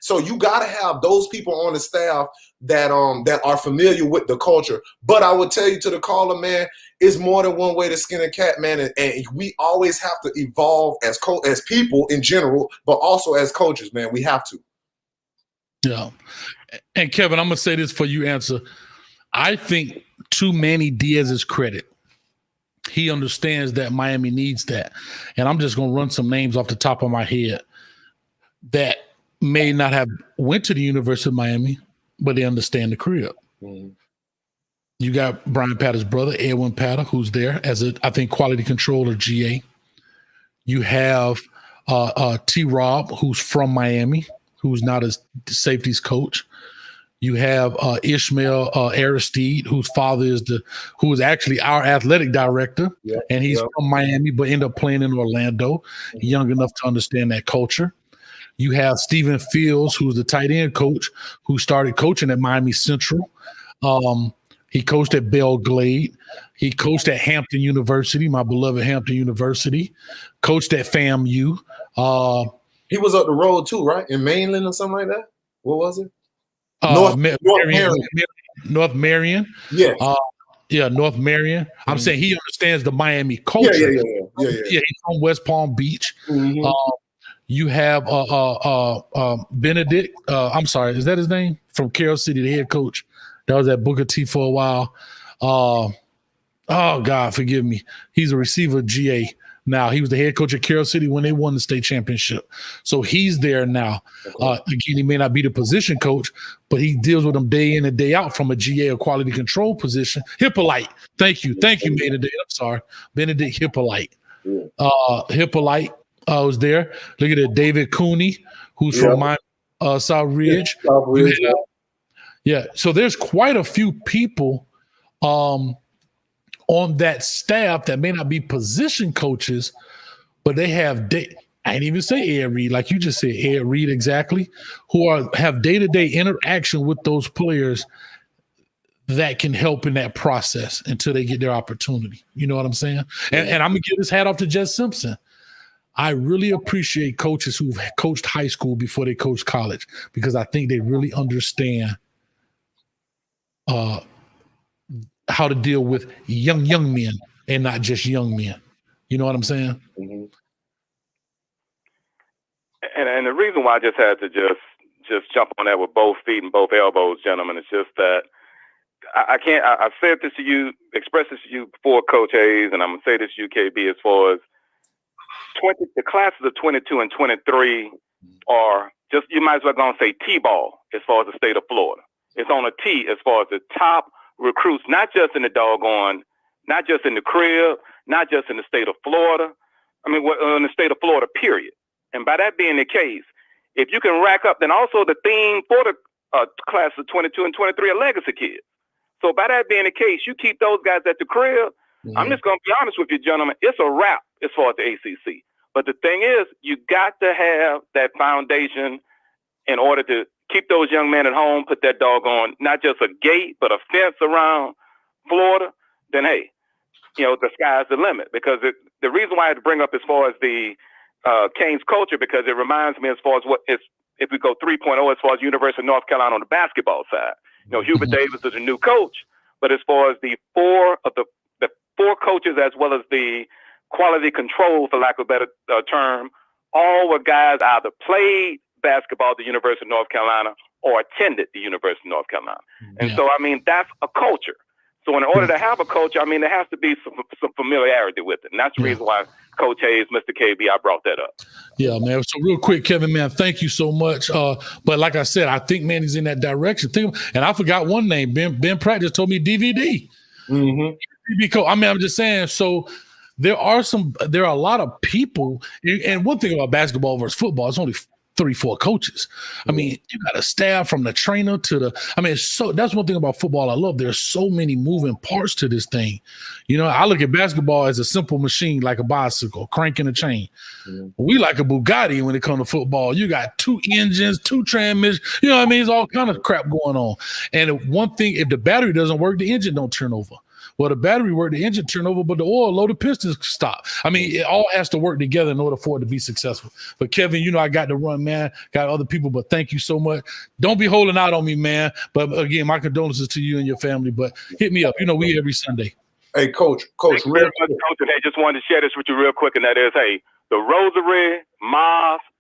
So you got to have those people on the staff that are familiar with the culture. But I would tell you to the caller, man, it's more than one way to skin a cat, man. And we always have to evolve as people in general, but also as coaches, man. We have to. Yeah. And Kevin, I'm going to say this for you answer. I think to Manny Diaz's credit, he understands that Miami needs that. And I'm just going to run some names off the top of my head that may not have went to the University of Miami, but they understand the crib. Mm-hmm. You got Brian Patter's brother, Edwin Patter, who's there as I think quality controller GA. You have T-Rob, who's from Miami, who's not a safeties coach. You have Ishmael Aristide, whose father who is actually our athletic director, and he's from Miami, but ended up playing in Orlando, young enough to understand that culture. You have Stephen Fields, who's the tight end coach, who started coaching at Miami Central. He coached at Belle Glade. He coached at Hampton University, my beloved Hampton University. Coached at FAMU. He was up the road too, right? In Mainland or something like that? What was it? North Marion. Yeah. North Marion. I'm saying he understands the Miami culture. Yeah. He's from West Palm Beach. Mm-hmm. You have Benedict. I'm sorry, is that his name? From Carroll City, the head coach. That was at Booker T for a while. Oh God, forgive me. He's a receiver GA now. He was the head coach at Carroll City when they won the state championship. So he's there now. Okay. Again, he may not be the position coach, but he deals with them day in and day out from a GA or quality control position. Hippolyte. Thank you, Benedict. I'm sorry. Benedict Hippolyte. Hippolyte was there. Look at it. David Cooney, who's from my South Ridge. Yeah. So there's quite a few people on that staff that may not be position coaches, but they have I didn't even say Ed Reed, like you just said, Ed Reed exactly, who have day-to-day interaction with those players that can help in that process until they get their opportunity. You know what I'm saying? And I'm gonna give this hat off to Jess Simpson. I really appreciate coaches who've coached high school before they coach college, because I think they really understand how to deal with young men and not just young men. You know what I'm saying? Mm-hmm. And the reason why I just had to just jump on that with both feet and both elbows, gentlemen, is just that I can't. I've said this to you, expressed this to you before, Coach Hayes, and I'm gonna say this to you, KB, as far as the classes of 22 and 23 are just, you might as well go and say T-ball as far as the state of Florida. It's on a T as far as the top recruits, not just in the not just in the crib, not just in the state of Florida. I mean, in the state of Florida, period. And by that being the case, if you can rack up, then also the theme for the class of 22 and 23 are legacy kids. So by that being the case, you keep those guys at the crib. Mm-hmm. I'm just going to be honest with you, gentlemen. It's a wrap as far as the ACC. But the thing is, you got to have that foundation in order to keep those young men at home, put that doggone, not just a gate, but a fence around Florida. Then, hey, the sky's the limit. Because the reason why I had to bring up as far as the Canes culture, because it reminds me as far as if we go 3.0 as far as University of North Carolina on the basketball side. Hubert Davis is a new coach, but as far as the four coaches as well as the quality control, for lack of a better term, all were guys either played basketball at the University of North Carolina or attended the University of North Carolina. And so, I mean, that's a culture. So in order to have a culture, I mean, there has to be some familiarity with it. And that's the reason why Coach Hayes, Mr. KB, I brought that up. Yeah, man. So real quick, Kevin, man, thank you so much. But like I said, I think, man, he's in that direction. And I forgot one name. Ben Pratt just told me DVD. Mm-hmm. I mean, I'm just saying, so there are a lot of people. And one thing about basketball versus football, it's only 3-4 coaches. I mean, you got a staff from the trainer to that's one thing about football I love. There's so many moving parts to this thing. I look at basketball as a simple machine, like a bicycle, cranking a chain. We like a Bugatti when it comes to football. You got 2 engines, 2 transmissions, you know what I mean? There's all kind of crap going on. And one thing, if the battery doesn't work, the engine don't turn over. Well, the battery worked, the engine turned over, but the oil, loaded pistons stop. I mean, it all has to work together in order for it to be successful. But Kevin, I got to run, man. Got other people, but thank you so much. Don't be holding out on me, man. But again, my condolences to you and your family. But hit me up. We every Sunday. Hey, Coach, real quick, Coach, and hey, just wanted to share this with you real quick, and that is, hey, the Rosary,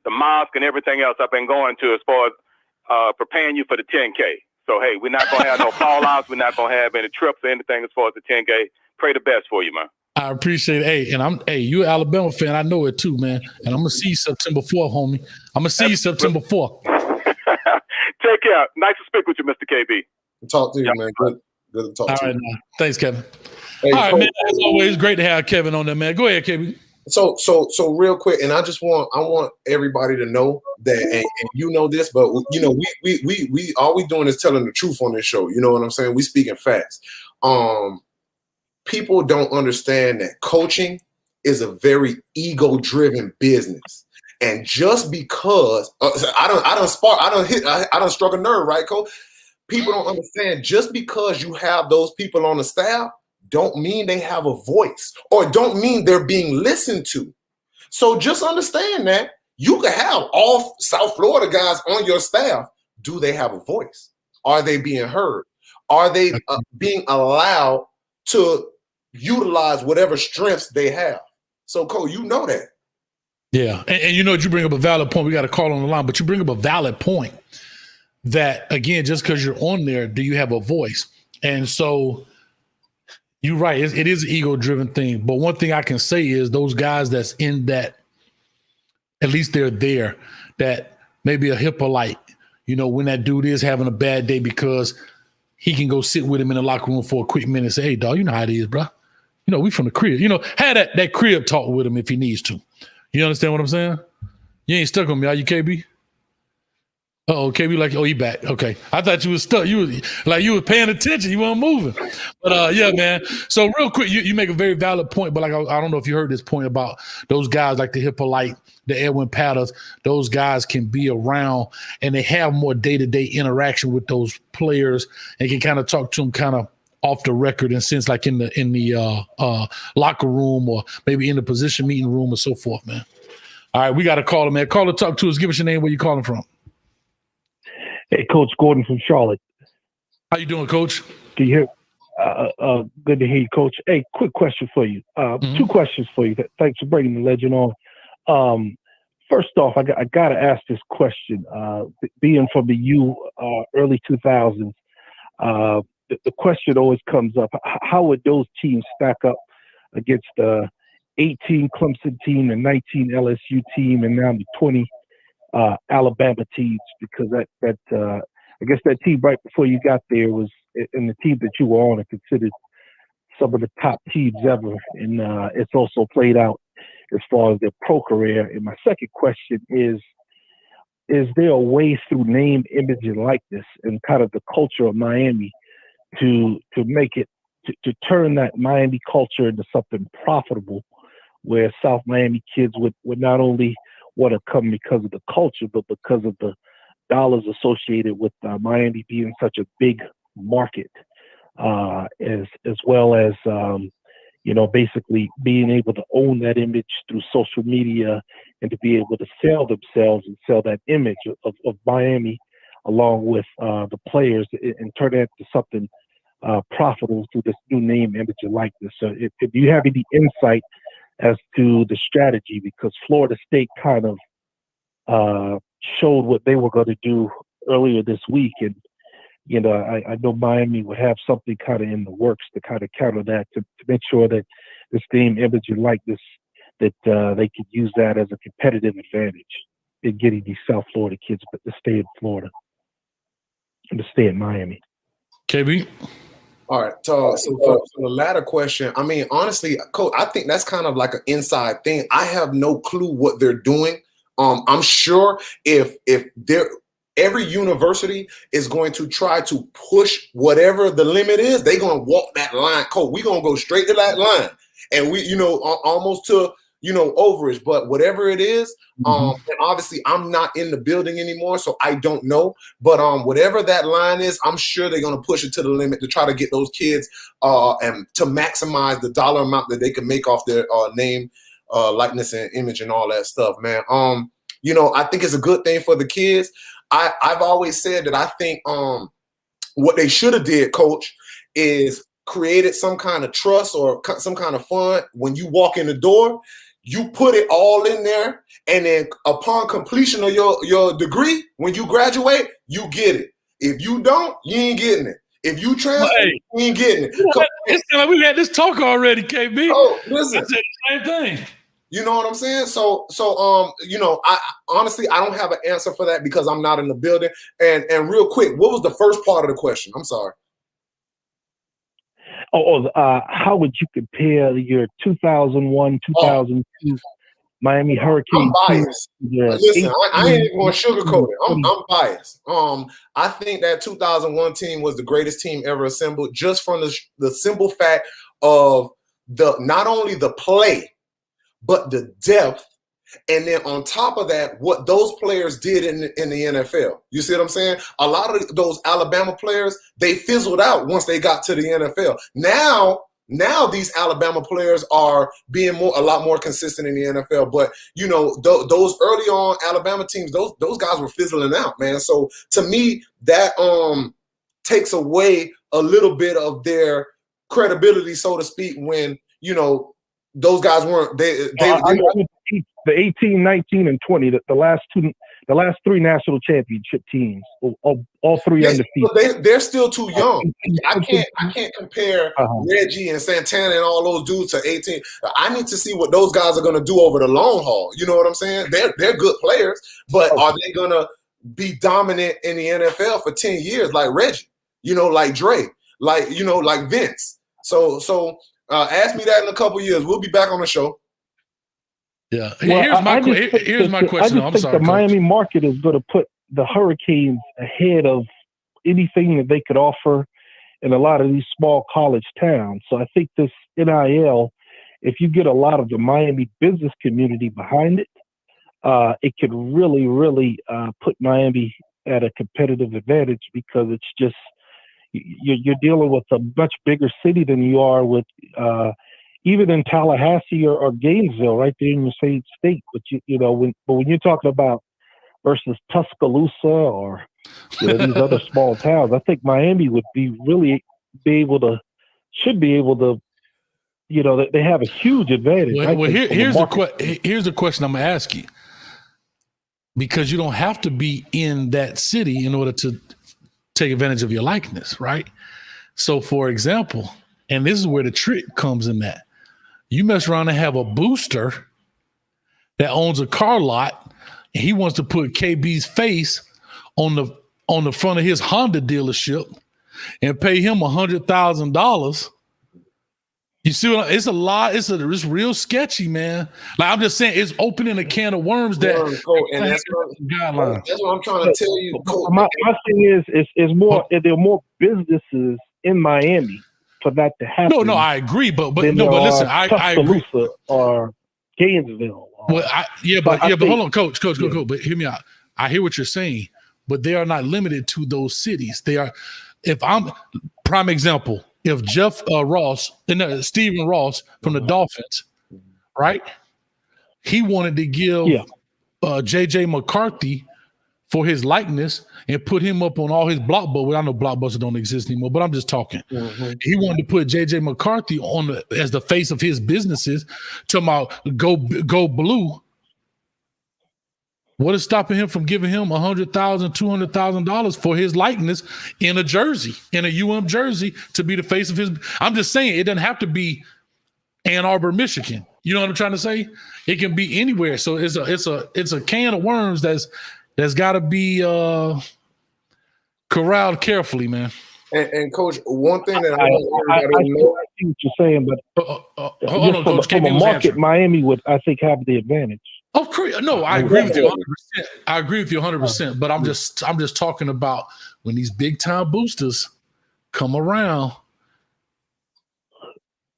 the mosque, and everything else I've been going to as far as preparing you for the 10K. So, hey, we're not going to have no fallouts. We're not going to have any trips or anything as far as the 10K. Pray the best for you, man. I appreciate it. Hey, you're an Alabama fan. I know it too, man. And I'm going to see you September 4th, homie. I'm going to see you September 4th. Take care. Nice to speak with you, Mr. KB. Talk to you, man. Good to talk to you. All right, man. Thanks, Kevin. Hey, all right, man. As always, great to have Kevin on there, man. Go ahead, KB. So real quick, and I want everybody to know that, and this, but we all we doing is telling the truth on this show. You know what I'm saying? We speaking facts. People don't understand that coaching is a very ego-driven business, and just because I don't struck a nerve, right, Coach? People don't understand, just because you have those people on the staff don't mean they have a voice, or don't mean they're being listened to. So just understand that you can have all South Florida guys on your staff. Do they have a voice? Are they being heard? Are they being allowed to utilize whatever strengths they have? So, Cole, that. Yeah. And you bring up a valid point. We got a call on the line, but you bring up a valid point that, again, just because you're on there, do you have a voice? And so You're right. It is an ego-driven thing. But one thing I can say is those guys that's in that, at least they're there, that maybe a Hippolyte, when that dude is having a bad day because he can go sit with him in the locker room for a quick minute and say, hey, dog, you know how it is, bro. We from the crib. Have that crib talk with him if he needs to. You understand what I'm saying? You ain't stuck on me, are you, KB? Uh-oh, KB like, he back. Okay. I thought you was stuck. You was paying attention. You weren't moving. But yeah, man. So real quick, you make a very valid point, but I don't know if you heard this point about those guys like the Hippolyte, the Edwin Patters. Those guys can be around and they have more day-to-day interaction with those players and can kind of talk to them kind of off the record and sense like in the locker room or maybe in the position meeting room or so forth, man. All right, we got a caller, man. Caller, talk to us. Give us your name, where you calling from. Hey, Coach Gordon from Charlotte. How you doing, Coach? Can you hear? Good to hear you, Coach. Hey, quick question for you. 2 questions for you. Thanks for bringing the legend on. First off, I got to ask this question. Being from the early 2000s, the question always comes up: how would those teams stack up against the 18 Clemson team, the 19 LSU team, and now the 20 Alabama teams? Because that I guess that team right before you got there was, and the team that you were on, are considered some of the top teams ever, and it's also played out as far as their pro career. And my second question is there a way through name, image, and likeness and kind of the culture of Miami to make it, to turn that Miami culture into something profitable, where South Miami kids would not only want to come because of the culture, but because of the dollars associated with Miami being such a big market, as well as basically being able to own that image through social media and to be able to sell themselves and sell that image of Miami along with the players and turn that into something profitable through this new name, image, and likeness. So if you have any insight as to the strategy, because Florida State kind of showed what they were going to do earlier this week. And, I know Miami would have something kind of in the works to kind of counter that, to make sure that this name, image, and likeness, that they could use that as a competitive advantage in getting these South Florida kids to stay in Florida and to stay in Miami. KB? All right. So for the latter question, I mean, honestly, Coach, I think that's kind of like an inside thing. I have no clue what they're doing. I'm sure if every university is going to try to push whatever the limit is, they're going to walk that line. Coach, we're going to go straight to that line. And we, almost to, overage, but whatever it is, and obviously I'm not in the building anymore, so I don't know. But whatever that line is, I'm sure they're gonna push it to the limit to try to get those kids and to maximize the dollar amount that they can make off their name, likeness, and image, and all that stuff, man. I think it's a good thing for the kids. I've always said that I think what they should have did, Coach, is created some kind of trust or some kind of fun. When you walk in the door, you put it all in there, and then upon completion of your degree, when you graduate, you get it. If you don't, you ain't getting it. If you transfer, you ain't getting it. It's like we had this talk already, KB. Oh, listen. I said the same thing. You know what I'm saying? So I honestly, I don't have an answer for that because I'm not in the building. And real quick, what was the first part of the question? I'm sorry. How would you compare your 2001, 2002 Miami Hurricane? I'm biased. Listen, I ain't even going to sugarcoat it. I'm biased. I think that 2001 team was the greatest team ever assembled, just from the simple fact of not only the play, but the depth. And then on top of that, what those players did in the NFL. You see what I'm saying? A lot of those Alabama players, they fizzled out once they got to the NFL. Now these Alabama players are being a lot more consistent in the NFL. But, those early on Alabama teams, those guys were fizzling out, man. So to me, that takes away a little bit of their credibility, so to speak, when, those guys weren't – the 18, 19, and 20, the last two The last 3 national championship teams, all 3 undefeated. They're still too young. I can't compare Reggie and Santana and all those dudes to 18. I need to see what those guys are going to do over the long haul. You know what I'm saying? They're good players, but are they going to be dominant in the NFL for 10 years like Reggie? You know, like Dre, like like Vince. So ask me that in a couple years. We'll be back on the show. Yeah. Here's my question. I just think the Miami market is going to put the Hurricanes ahead of anything that they could offer in a lot of these small college towns. So I think this NIL, if you get a lot of the Miami business community behind it, it could really, really put Miami at a competitive advantage, because it's just you're dealing with a much bigger city than you are with even in Tallahassee or Gainesville, right there in your same state. But when you're talking about versus Tuscaloosa or these other small towns, I think Miami would should be able to. They have a huge advantage. Here's the question I'm gonna ask you, because you don't have to be in that city in order to take advantage of your likeness, right? So, for example, and this is where the trick comes in, that you mess around and have a booster that owns a car lot, and he wants to put KB's face on the front of his Honda dealership and pay him $100,000. You see what it's a lot. It's real sketchy, man. Like, I'm just saying, it's opening a can of worms that. And that's what I'm trying to tell you. My thing is more. There are more businesses in Miami for that to happen. No, I agree, but listen, I agree. Or Gainesville. But hold on, coach. But hear me out. I hear what you're saying, but they are not limited to those cities. They are. If I'm prime example. If Jeff Ross and Stephen Ross from the Dolphins, right? He wanted to give J.J. McCarthy for his likeness and put him up on all his blockbusters. I know blockbusters don't exist anymore, but I'm just talking. Mm-hmm. He wanted to put J.J. McCarthy as the face of his businesses, talking about go blue. What is stopping him from giving him $100,000, $200,000 for his likeness in a jersey, in a UM jersey, to be the face of his? I'm just saying, it doesn't have to be Ann Arbor, Michigan. You know what I'm trying to say? It can be anywhere. So it's a can of worms that's got to be corralled carefully, man. And Coach, one thing that I see what you're saying, but hold on, Coach. From a market, Miami would, I think, have the advantage. Of course, no, I agree with you 100%. I agree with you 100%. But I'm just talking about when these big time boosters come around.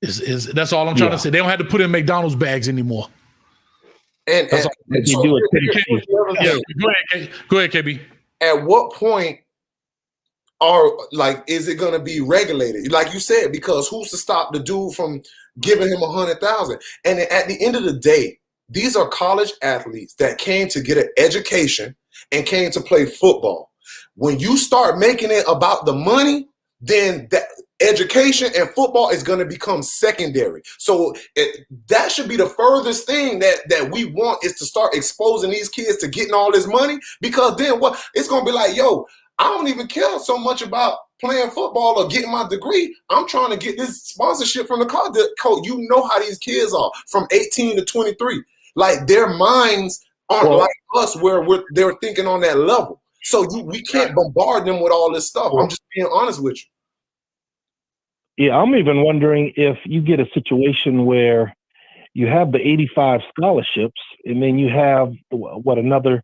That's all I'm trying to say. They don't have to put in McDonald's bags anymore. And that's all. So do it. Go ahead, KB. At what point is it going to be regulated? Like you said, because who's to stop the dude from giving him $100,000? And at the end of the day, these are college athletes that came to get an education and came to play football. When you start making it about the money, then that education and football is going to become secondary. So that should be the furthest thing that we want, is to start exposing these kids to getting all this money, because then what it's going to be like, yo, I don't even care so much about playing football or getting my degree. I'm trying to get this sponsorship from the coach. You know how these kids are from 18 to 23. Like, their minds aren't like us, where they're thinking on that level. So we can't bombard them with all this stuff. I'm just being honest with you. Yeah, I'm even wondering if you get a situation where you have the 85 scholarships, and then you have another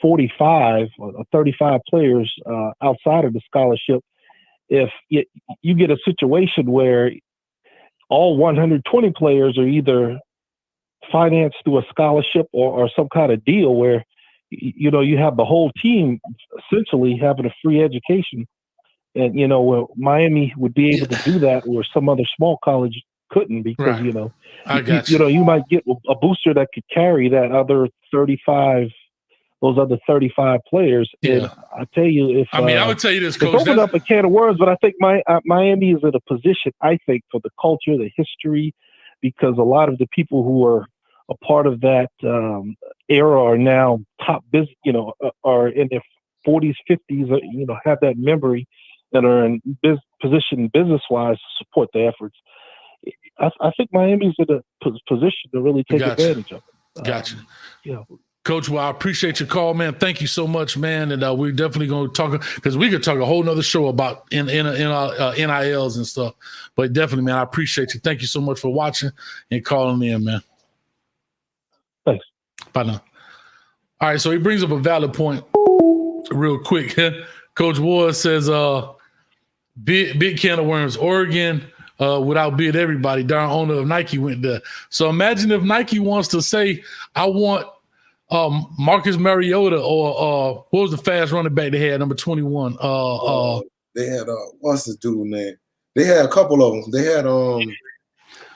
45 or 35 players outside of the scholarship. If you get a situation where all 120 players are either financed through a scholarship or some kind of deal where you have the whole team essentially having a free education, and where Miami would be able to do that where some other small college couldn't, because you might get a booster that could carry that other 35 players. Yeah. And I tell you, I would tell you this, Coach. It's opened up a can of worms, but I think Miami is in a position, I think, for the culture, the history, because a lot of the people who are a part of that era are now top business, are in their 40s, 50s, have that memory, that are in position business-wise to support the efforts. I think Miami's in a position to really take advantage of it. Gotcha. Yeah. Coach, well, I appreciate your call, man. Thank you so much, man. And we're definitely going to talk, because we could talk a whole nother show about NILs and stuff. But definitely, man, I appreciate you. Thank you so much for watching and calling in, man. Thanks. Bye now. All right, so he brings up a valid point real quick. Coach Ward says, big can of worms. Oregon, without being everybody, darn owner of Nike went there. So imagine if Nike wants to say, I want Marcus Mariota or what was the fast running back they had, number 21? They had what's this dude name? They had a couple of them. They had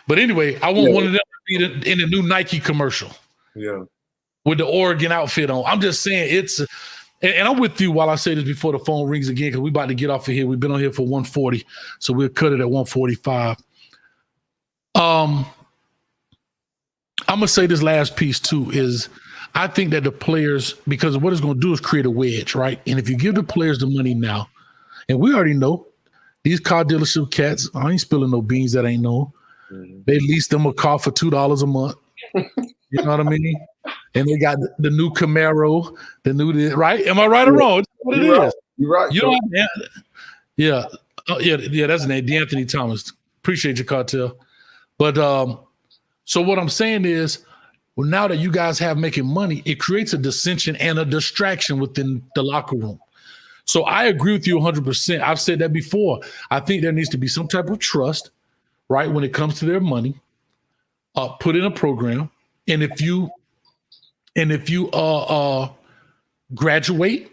But anyway, I want one of them to be in the new Nike commercial. Yeah. With the Oregon outfit on. I'm just saying and I'm with you while I say this before the phone rings again, because we're about to get off of here. We've been on here for 140, so we'll cut it at 145. I'm gonna say this last piece too is I think that the players, because what it's going to do is create a wedge, right? And if you give the players the money now, and we already know these car dealership cats, I ain't spilling no beans that ain't known. Mm-hmm. They lease them a car for $2 a month. You know what I mean? And they got the new Camaro, right? Am I right or wrong? That's what it is. You're right. You don't have to, yeah. Yeah, that's the name, DeAnthony Thomas. Appreciate your cartel. But so what I'm saying is, well, now that you guys have making money, it creates a dissension and a distraction within the locker room. So I agree with you 100%. I've said that before. I think there needs to be some type of trust, right, when it comes to their money. Put in a program, and if you graduate,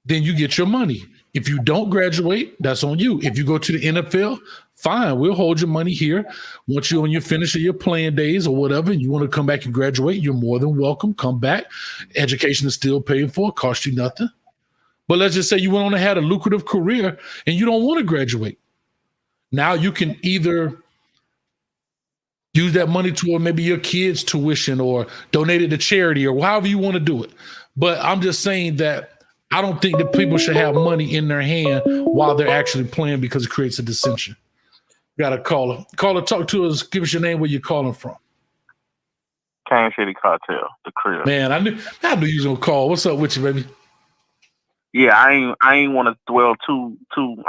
then you get your money. If you don't graduate, that's on you. If you go to the NFL, fine, we'll hold your money here. Once when you finish your playing days or whatever, and you want to come back and graduate, you're more than welcome. Come back. Education is still paid for, cost you nothing. But let's just say you went on and had a lucrative career and you don't want to graduate. Now you can either use that money toward maybe your kids' tuition or donate it to charity or however you want to do it. But I'm just saying that I don't think that people should have money in their hand while they're actually playing, because it creates a dissension. Got a caller. Caller, talk to us. Give us your name, where you're calling from. Kansas City Cartel, the crib. Man, I knew you was gonna call. What's up with you, baby? Yeah, I ain't want to dwell too.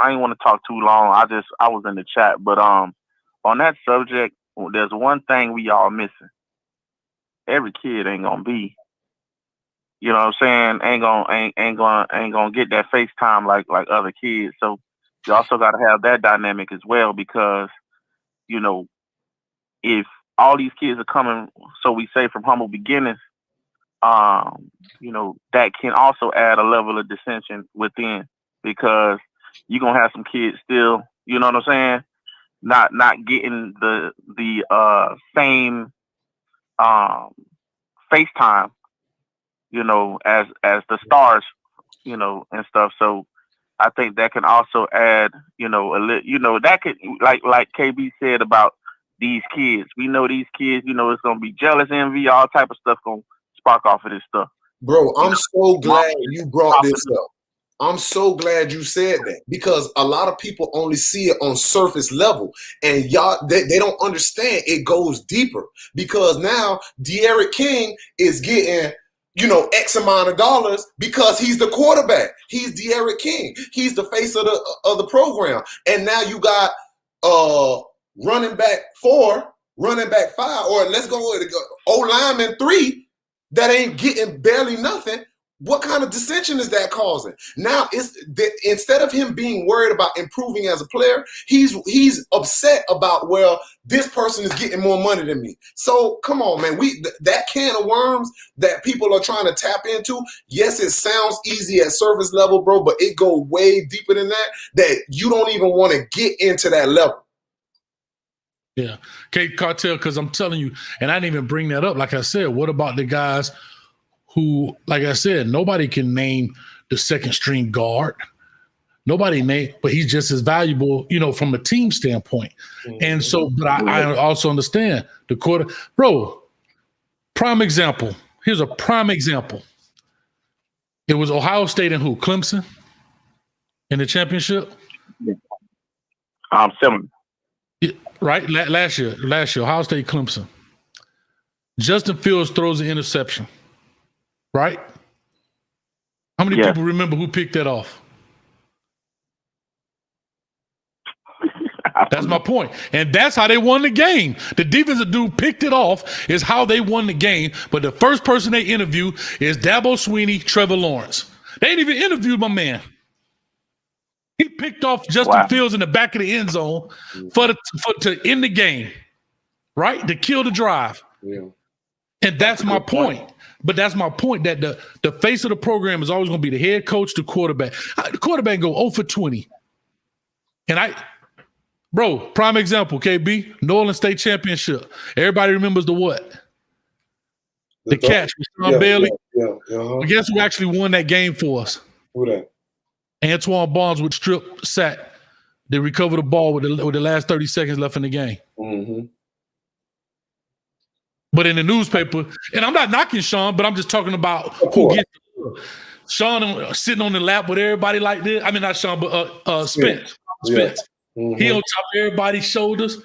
I ain't want to talk too long. I was in the chat, but on that subject, there's one thing we all missing. Every kid ain't gonna be, you know what I'm saying? Ain't gonna get that FaceTime like other kids. So you also got to have that dynamic as well, because, you know, if all these kids are coming, so we say, from humble beginnings, you know, that can also add a level of dissension within, because you're gonna have some kids still, you know what I'm saying, not getting the same FaceTime, you know, as the stars, you know, and stuff. So I think that can also add, you know, that could, like KB said about these kids. We know these kids, you know, it's gonna be jealous, envy, all type of stuff gonna spark off of this stuff. Bro, I'm so glad you brought this up. I'm so glad you said that, because a lot of people only see it on surface level, and y'all, they don't understand it goes deeper, because now De'Aaron King is getting, you know, X amount of dollars because he's the quarterback. He's De'Aaron King. He's the face of the program. And now you got running back 4, running back 5, or let's go with O-lineman 3 that ain't getting barely nothing. What kind of dissension is that causing? Now, instead of him being worried about improving as a player, he's upset about, well, this person is getting more money than me. So come on, man. That can of worms that people are trying to tap into, yes, it sounds easy at surface level, bro, but it goes way deeper than that you don't even want to get into that level. Yeah. Kate Cartel, because I'm telling you, and I didn't even bring that up. Like I said, what about the guys who, like I said, nobody can name the second string guard. Nobody name, but he's just as valuable, you know, from a team standpoint. Mm-hmm. And so, but I also understand the quarter, bro. prime example. Here's a prime example. It was Ohio State and who? Clemson in the championship? 7. Yeah, right? Last year, Ohio State, Clemson. Justin Fields throws an interception, right? How many people remember who picked that off? That's my point. And that's how they won the game. The defensive dude picked it off is how they won the game. But the first person they interview is Dabo Swinney, Trevor Lawrence. They ain't even interviewed my man. He picked off Justin Fields in the back of the end zone to end the game, right? To kill the drive. Yeah. And that's my point. But that's my point, that the face of the program is always going to be the head coach, the quarterback. The quarterback go 0 for 20. And bro, prime example, KB, New Orleans State Championship. Everybody remembers the what? The catch with Sean Bailey. But guess who actually won that game for us? Who that? Antoine Barnes with strip sack. They recovered the ball with the last 30 seconds left in the game. Mm-hmm. But in the newspaper, and I'm not knocking Sean, but I'm just talking about who gets the Sean sitting on the lap with everybody like this. I mean, not Sean, but Spence. Spence. Mm-hmm. He on top of everybody's shoulders.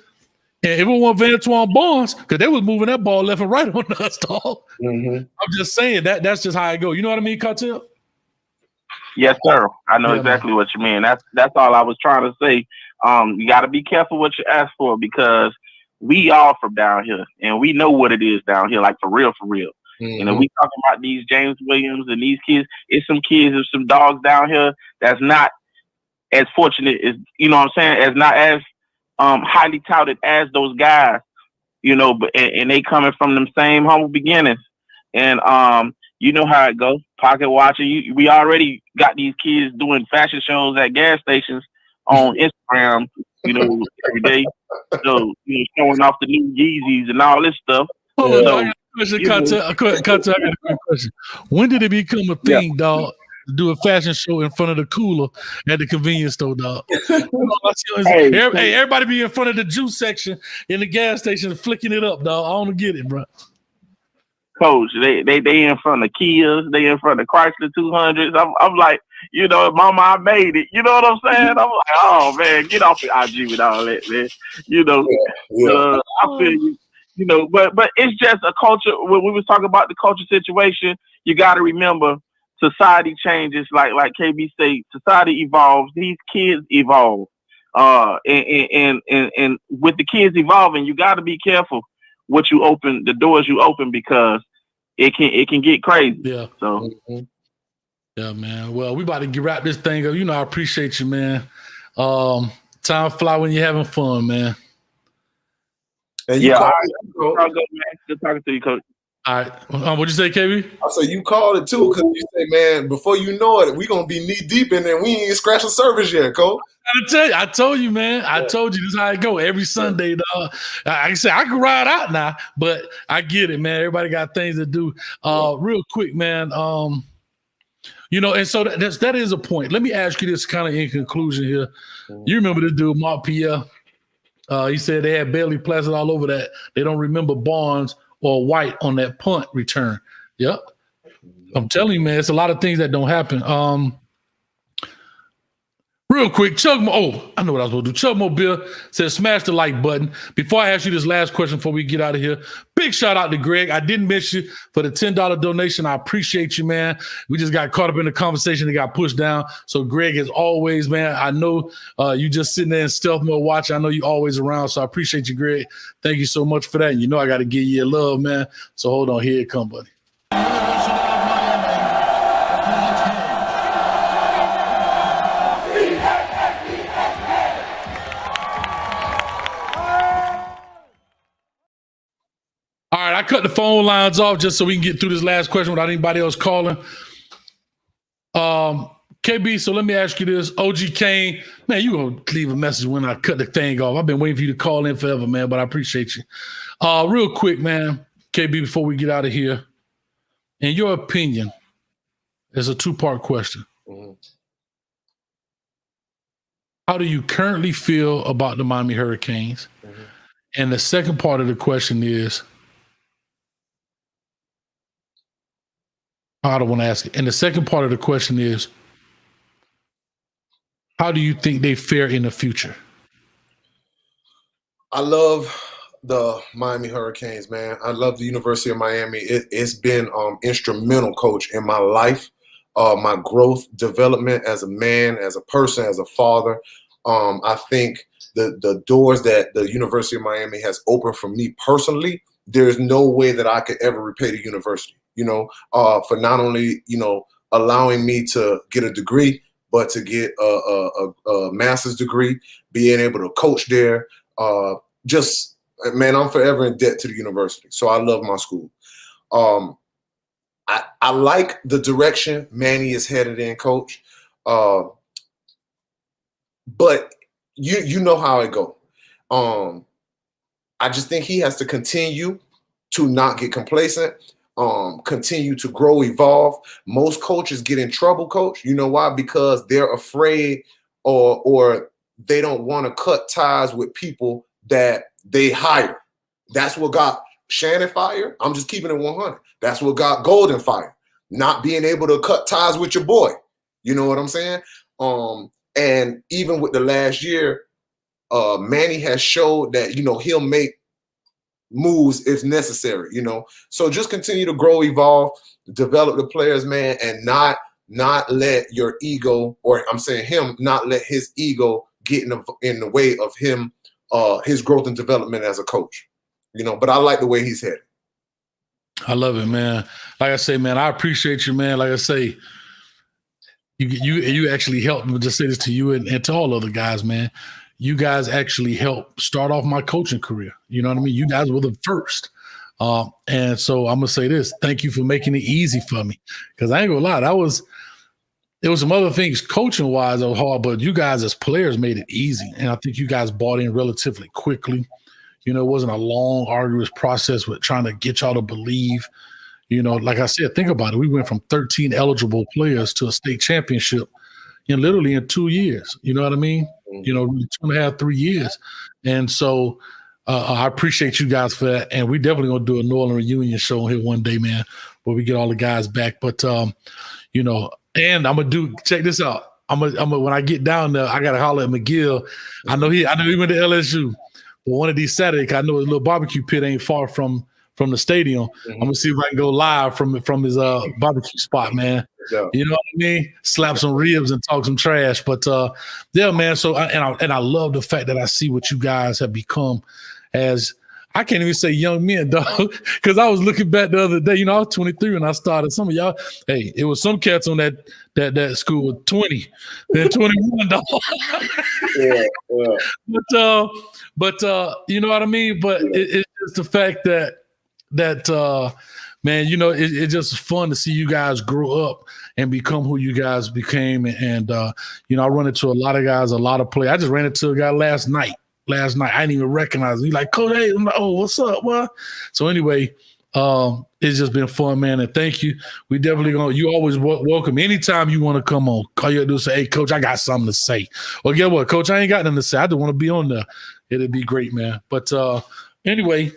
And if it wasn't for Antoine Barnes, because they was moving that ball left and right on us, dog. Mm-hmm. I'm just saying that's just how I go. You know what I mean, Cartel? Yes, sir. I know exactly what you mean. That's all I was trying to say. You got to be careful what you ask for, because we all from down here and we know what it is down here, like for real, for real. Mm-hmm. You know, we talking about these James Williams and these kids. It's some kids and some dogs down here that's not as fortunate as, you know what I'm saying, as not as highly touted as those guys, you know, but and they coming from them same humble beginnings. And you know how it goes. Pocket watching. We already got these kids doing fashion shows at gas stations on Instagram, you know, every day. So, you know, showing off the new Yeezys and all this stuff. I got a question. When did it become a thing, dog, to do a fashion show in front of the cooler at the convenience store, dog? Everybody be in front of the juice section in the gas station flicking it up, dog. I don't get it, bro. Coach, they in front of Kias, they in front of Chrysler 200s. I'm like, you know, mama, I made it. You know what I'm saying? I'm like, oh man, get off the IG with all that, man. You know, I feel you. You know, but it's just a culture. When we was talking about the culture situation, you got to remember, society changes. Like KB said, society evolves. These kids evolve, and with the kids evolving, you got to be careful what you open, the doors you open, because it can get crazy. Yeah. So. Yeah, man. Well, we about to wrap this thing up. You know, I appreciate you, man. Time fly when you're having fun, man. And Good talking to you, Coach. All right. What'd you say, KB? I said you called it too, because you say, man, before you know it, we gonna be knee deep in there. We ain't scratched the surface yet, Cole. I told you, man. I told you this is how it go every Sunday, dog. I say I can ride out now, but I get it, man. Everybody got things to do. Real quick, man. You know, and so that is a point. Let me ask you this kind of in conclusion here. You remember this dude, Mark Pierre? He said they had Bailey plastered all over that. They don't remember Barnes or White on that punt return. Yep. I'm telling you, man, it's a lot of things that don't happen. Real quick, I know what I was going to do. Chug Mobile says, smash the like button. Before I ask you this last question before we get out of here, big shout out to Greg. I didn't miss you for the $10 donation. I appreciate you, man. We just got caught up in the conversation that got pushed down. So Greg, as always, man, I know you just sitting there in stealth mode watching. I know you always around, so I appreciate you, Greg. Thank you so much for that. And you know I got to give you a love, man. So hold on. Here it come, buddy. All right, I cut the phone lines off just so we can get through this last question without anybody else calling. KB, so let me ask you this. OG Kane, man, you going to leave a message when I cut the thing off. I've been waiting for you to call in forever, man, but I appreciate you. Real quick, man, KB, before we get out of here, in your opinion, there's a two-part question. Mm-hmm. How do you currently feel about the Miami Hurricanes? Mm-hmm. And the second part of the question is, I don't want to ask it. And the second part of the question is, how do you think they fare in the future? I love the Miami Hurricanes, man. I love the University of Miami. It's been instrumental, coach, in my life, my growth, development as a man, as a person, as a father. I think the doors that the University of Miami has opened for me personally, there's no way that I could ever repay the university, for not only, allowing me to get a degree, but to get a master's degree, being able to coach there. Man, I'm forever in debt to the university. So I love my school. I like the direction Manny is headed in, coach. But you know how it go. I just think he has to continue to not get complacent, continue to grow, evolve. Most coaches get in trouble, coach. You know why? Because they're afraid or they don't want to cut ties with people that they hire. That's what got Shannon fired. I'm just keeping it 100. That's what got Golden fired. Not being able to cut ties with your boy. You know what I'm saying? And even with the last year, Manny has showed that, he'll make moves if necessary, So just continue to grow, evolve, develop the players, man, and not let your ego, or I'm saying him, not let his ego get in the way of him, his growth and development as a coach, but I like the way he's headed. I love it, man. Like I say, man, I appreciate you, man. Like I say, you actually helped me. Just say this to you and to all other guys, man. You guys actually helped start off my coaching career. You know what I mean? You guys were the first. And so I'm going to say this. Thank you for making it easy for me. Because I ain't going to lie, there was some other things coaching-wise that were hard, but you guys as players made it easy. And I think you guys bought in relatively quickly. It wasn't a long, arduous process with trying to get y'all to believe. Like I said, think about it. We went from 13 eligible players to a state championship literally in 2 years. You know what I mean? 2.5, 3 years. And so I appreciate you guys for that. And we definitely going to do a New Orleans reunion show here one day, man, where we get all the guys back. But, and I'm going to check this out. I'm gonna when I get down there, I got to holler at McGill. I know he went to LSU. But one of these Saturdays, I know his little barbecue pit ain't far from the stadium. I'm gonna see if I can go live from his barbecue spot, man. Yeah. You know what I mean? Slap some ribs and talk some trash. But yeah, man. So I love the fact that I see what you guys have become as I can't even say young men, dog, because I was looking back the other day. I was 23 when I started. Some of y'all, hey, it was some cats on that school with 20, then 21, dog. Yeah. But you know what I mean? But it's just the fact that man, it's just fun to see you guys grow up and become who you guys became. And I run into a lot of guys, a lot of players. I just ran into a guy last night. I didn't even recognize him. He's like, Coach, hey, I'm like, oh, what's up? What? So anyway, it's just been fun, man. And thank you. We definitely you always welcome. Anytime you want to come on, all you have to do is say, hey, Coach, I got something to say. Well, guess what, Coach? I ain't got nothing to say. I just want to be on there. It'd be great, man. But anyway,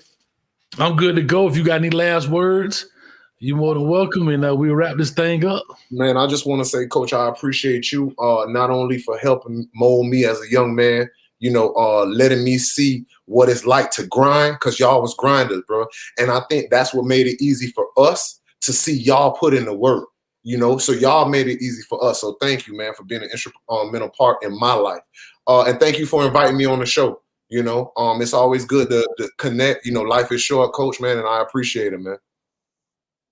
I'm good to go. If you got any last words, you're more than welcome. And we'll wrap this thing up. Man, I just want to say, Coach, I appreciate you not only for helping mold me as a young man, letting me see what it's like to grind, because y'all was grinders, bro. And I think that's what made it easy for us to see y'all put in the work, so y'all made it easy for us. So thank you, man, for being an instrumental part in my life. And thank you for inviting me on the show. It's always good to connect. Life is short, Coach, man, and I appreciate it, man.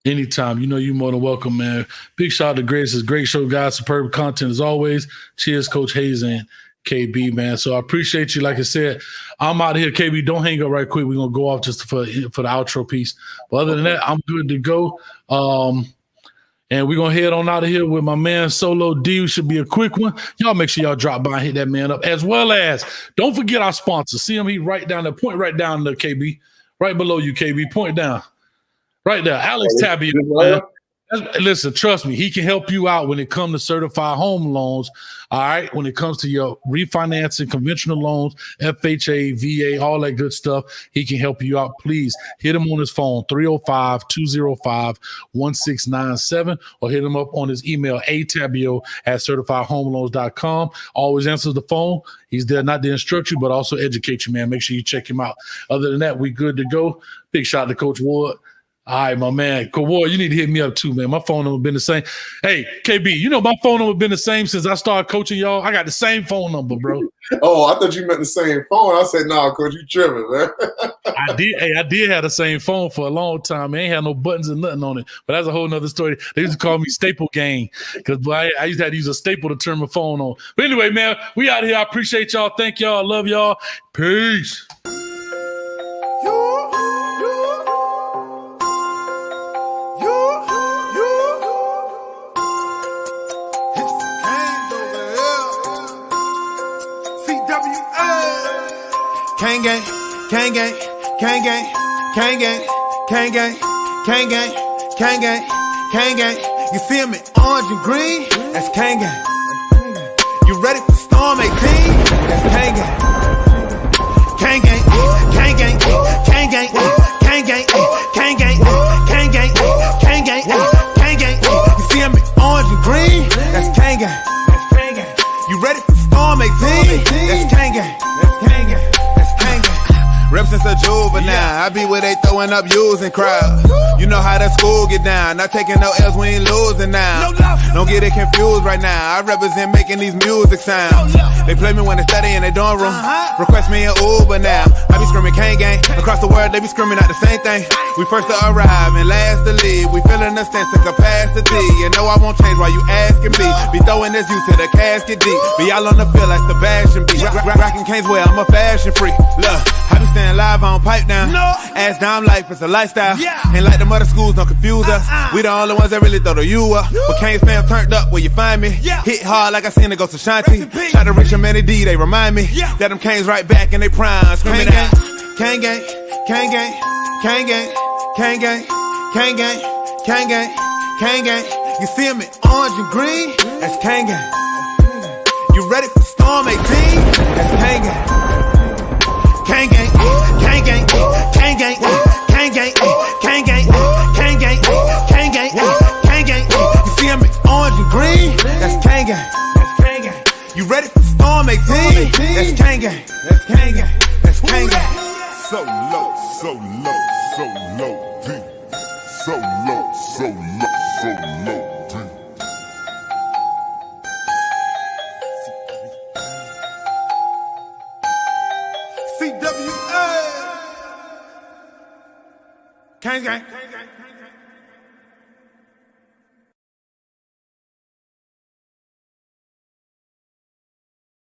Anytime. You're more than welcome, man. Big shout out to Grace. It's a great show, guys. Superb content as always. Cheers, Coach Hayes and KB, man. So I appreciate you. Like I said, I'm out of here. KB, don't hang up right quick. We're going to go off just for the outro piece. But other than that, I'm good to go. And we're going to head on out of here with my man Solo D. Should be a quick one. Y'all make sure y'all drop by and hit that man up. As well as, don't forget our sponsor. See him? He right down there. Point right down there, KB. Right below you, KB. Point down. Right there. Alex Tabby, man. Listen, trust me, he can help you out when it comes to certified home loans. All right. When it comes to your refinancing, conventional loans, FHA, VA, all that good stuff, he can help you out. Please hit him on his phone, 305-205-1697, or hit him up on his email, atabio@certifiedhomeloans.com. Always answers the phone. He's there not to instruct you, but also educate you, man. Make sure you check him out. Other than that, we good to go. Big shout out to Coach Ward. All right, my man. Coach Ward, you need to hit me up too, man. My phone number been the same. Hey, KB, you know my phone number been the same since I started coaching y'all. I got the same phone number, bro. Oh, I thought you meant the same phone. I said, nah, Coach, you tripping, man. I did have the same phone for a long time. I ain't had no buttons and nothing on it. But that's a whole nother story. They used to call me Staple Gang because I used to have to use a staple to turn my phone on. But anyway, man, we out here. I appreciate y'all. Thank y'all. I love y'all. Peace. Gang gang, gang gang, gang gang, gang gang, gang gang, gang gang, gang gang, gang gang. You see me orange and green? That's gang gang. You ready for Storm 18? That's gang gang. Gang gang, gang gang, gang gang, gang gang, gang gang, gang gang, gang gang, gang gang. You see me orange and green? That's gang gang. You ready for Storm 18? That's gang gang. That's gang gang. Rep since a juvenile, I be where they throwing up using crowds. You know how that school get down, not taking no L's, we ain't losing now. Don't get it confused right now, I represent making these music sounds. They play me when they study in their dorm room, request me an Uber now. I be screaming gang gang, across the world they be screaming out the same thing. We first to arrive and last to leave, we feeling a sense of capacity. You know I won't change while you asking me, be throwing this youth to the casket deep. Be all on the field like Sebastian B, rockin' canes where I'm a fashion freak. Look, I be staying live, I don't pipe down. Ass down life, it's a lifestyle. Ain't like them other schools, don't confuse us. We the only ones that really throw the you up. But Kane's fam turned up where you find me. Hit hard like I seen it go to Shanti. Try to reach a man D, they remind me. That them Canes right back in they prime. Screaming out. Gang gang, gang gang, gang gang, gang gang, gang gang, gang gang, gang gang. You see me orange and green? That's gang gang. You ready for Storm 18? That's gang gang. Gang gang, gang gang, gang gang, gang gang, gang gang, gang gang, gang gang, gang gang. You see me orange and green? That's gang gang. You ready for Storm 18? That's gang gang. That's gang gang. That's gang gang. So low, so low, so low, deep. So low, so low, so low, deep. CWA. Gang gang.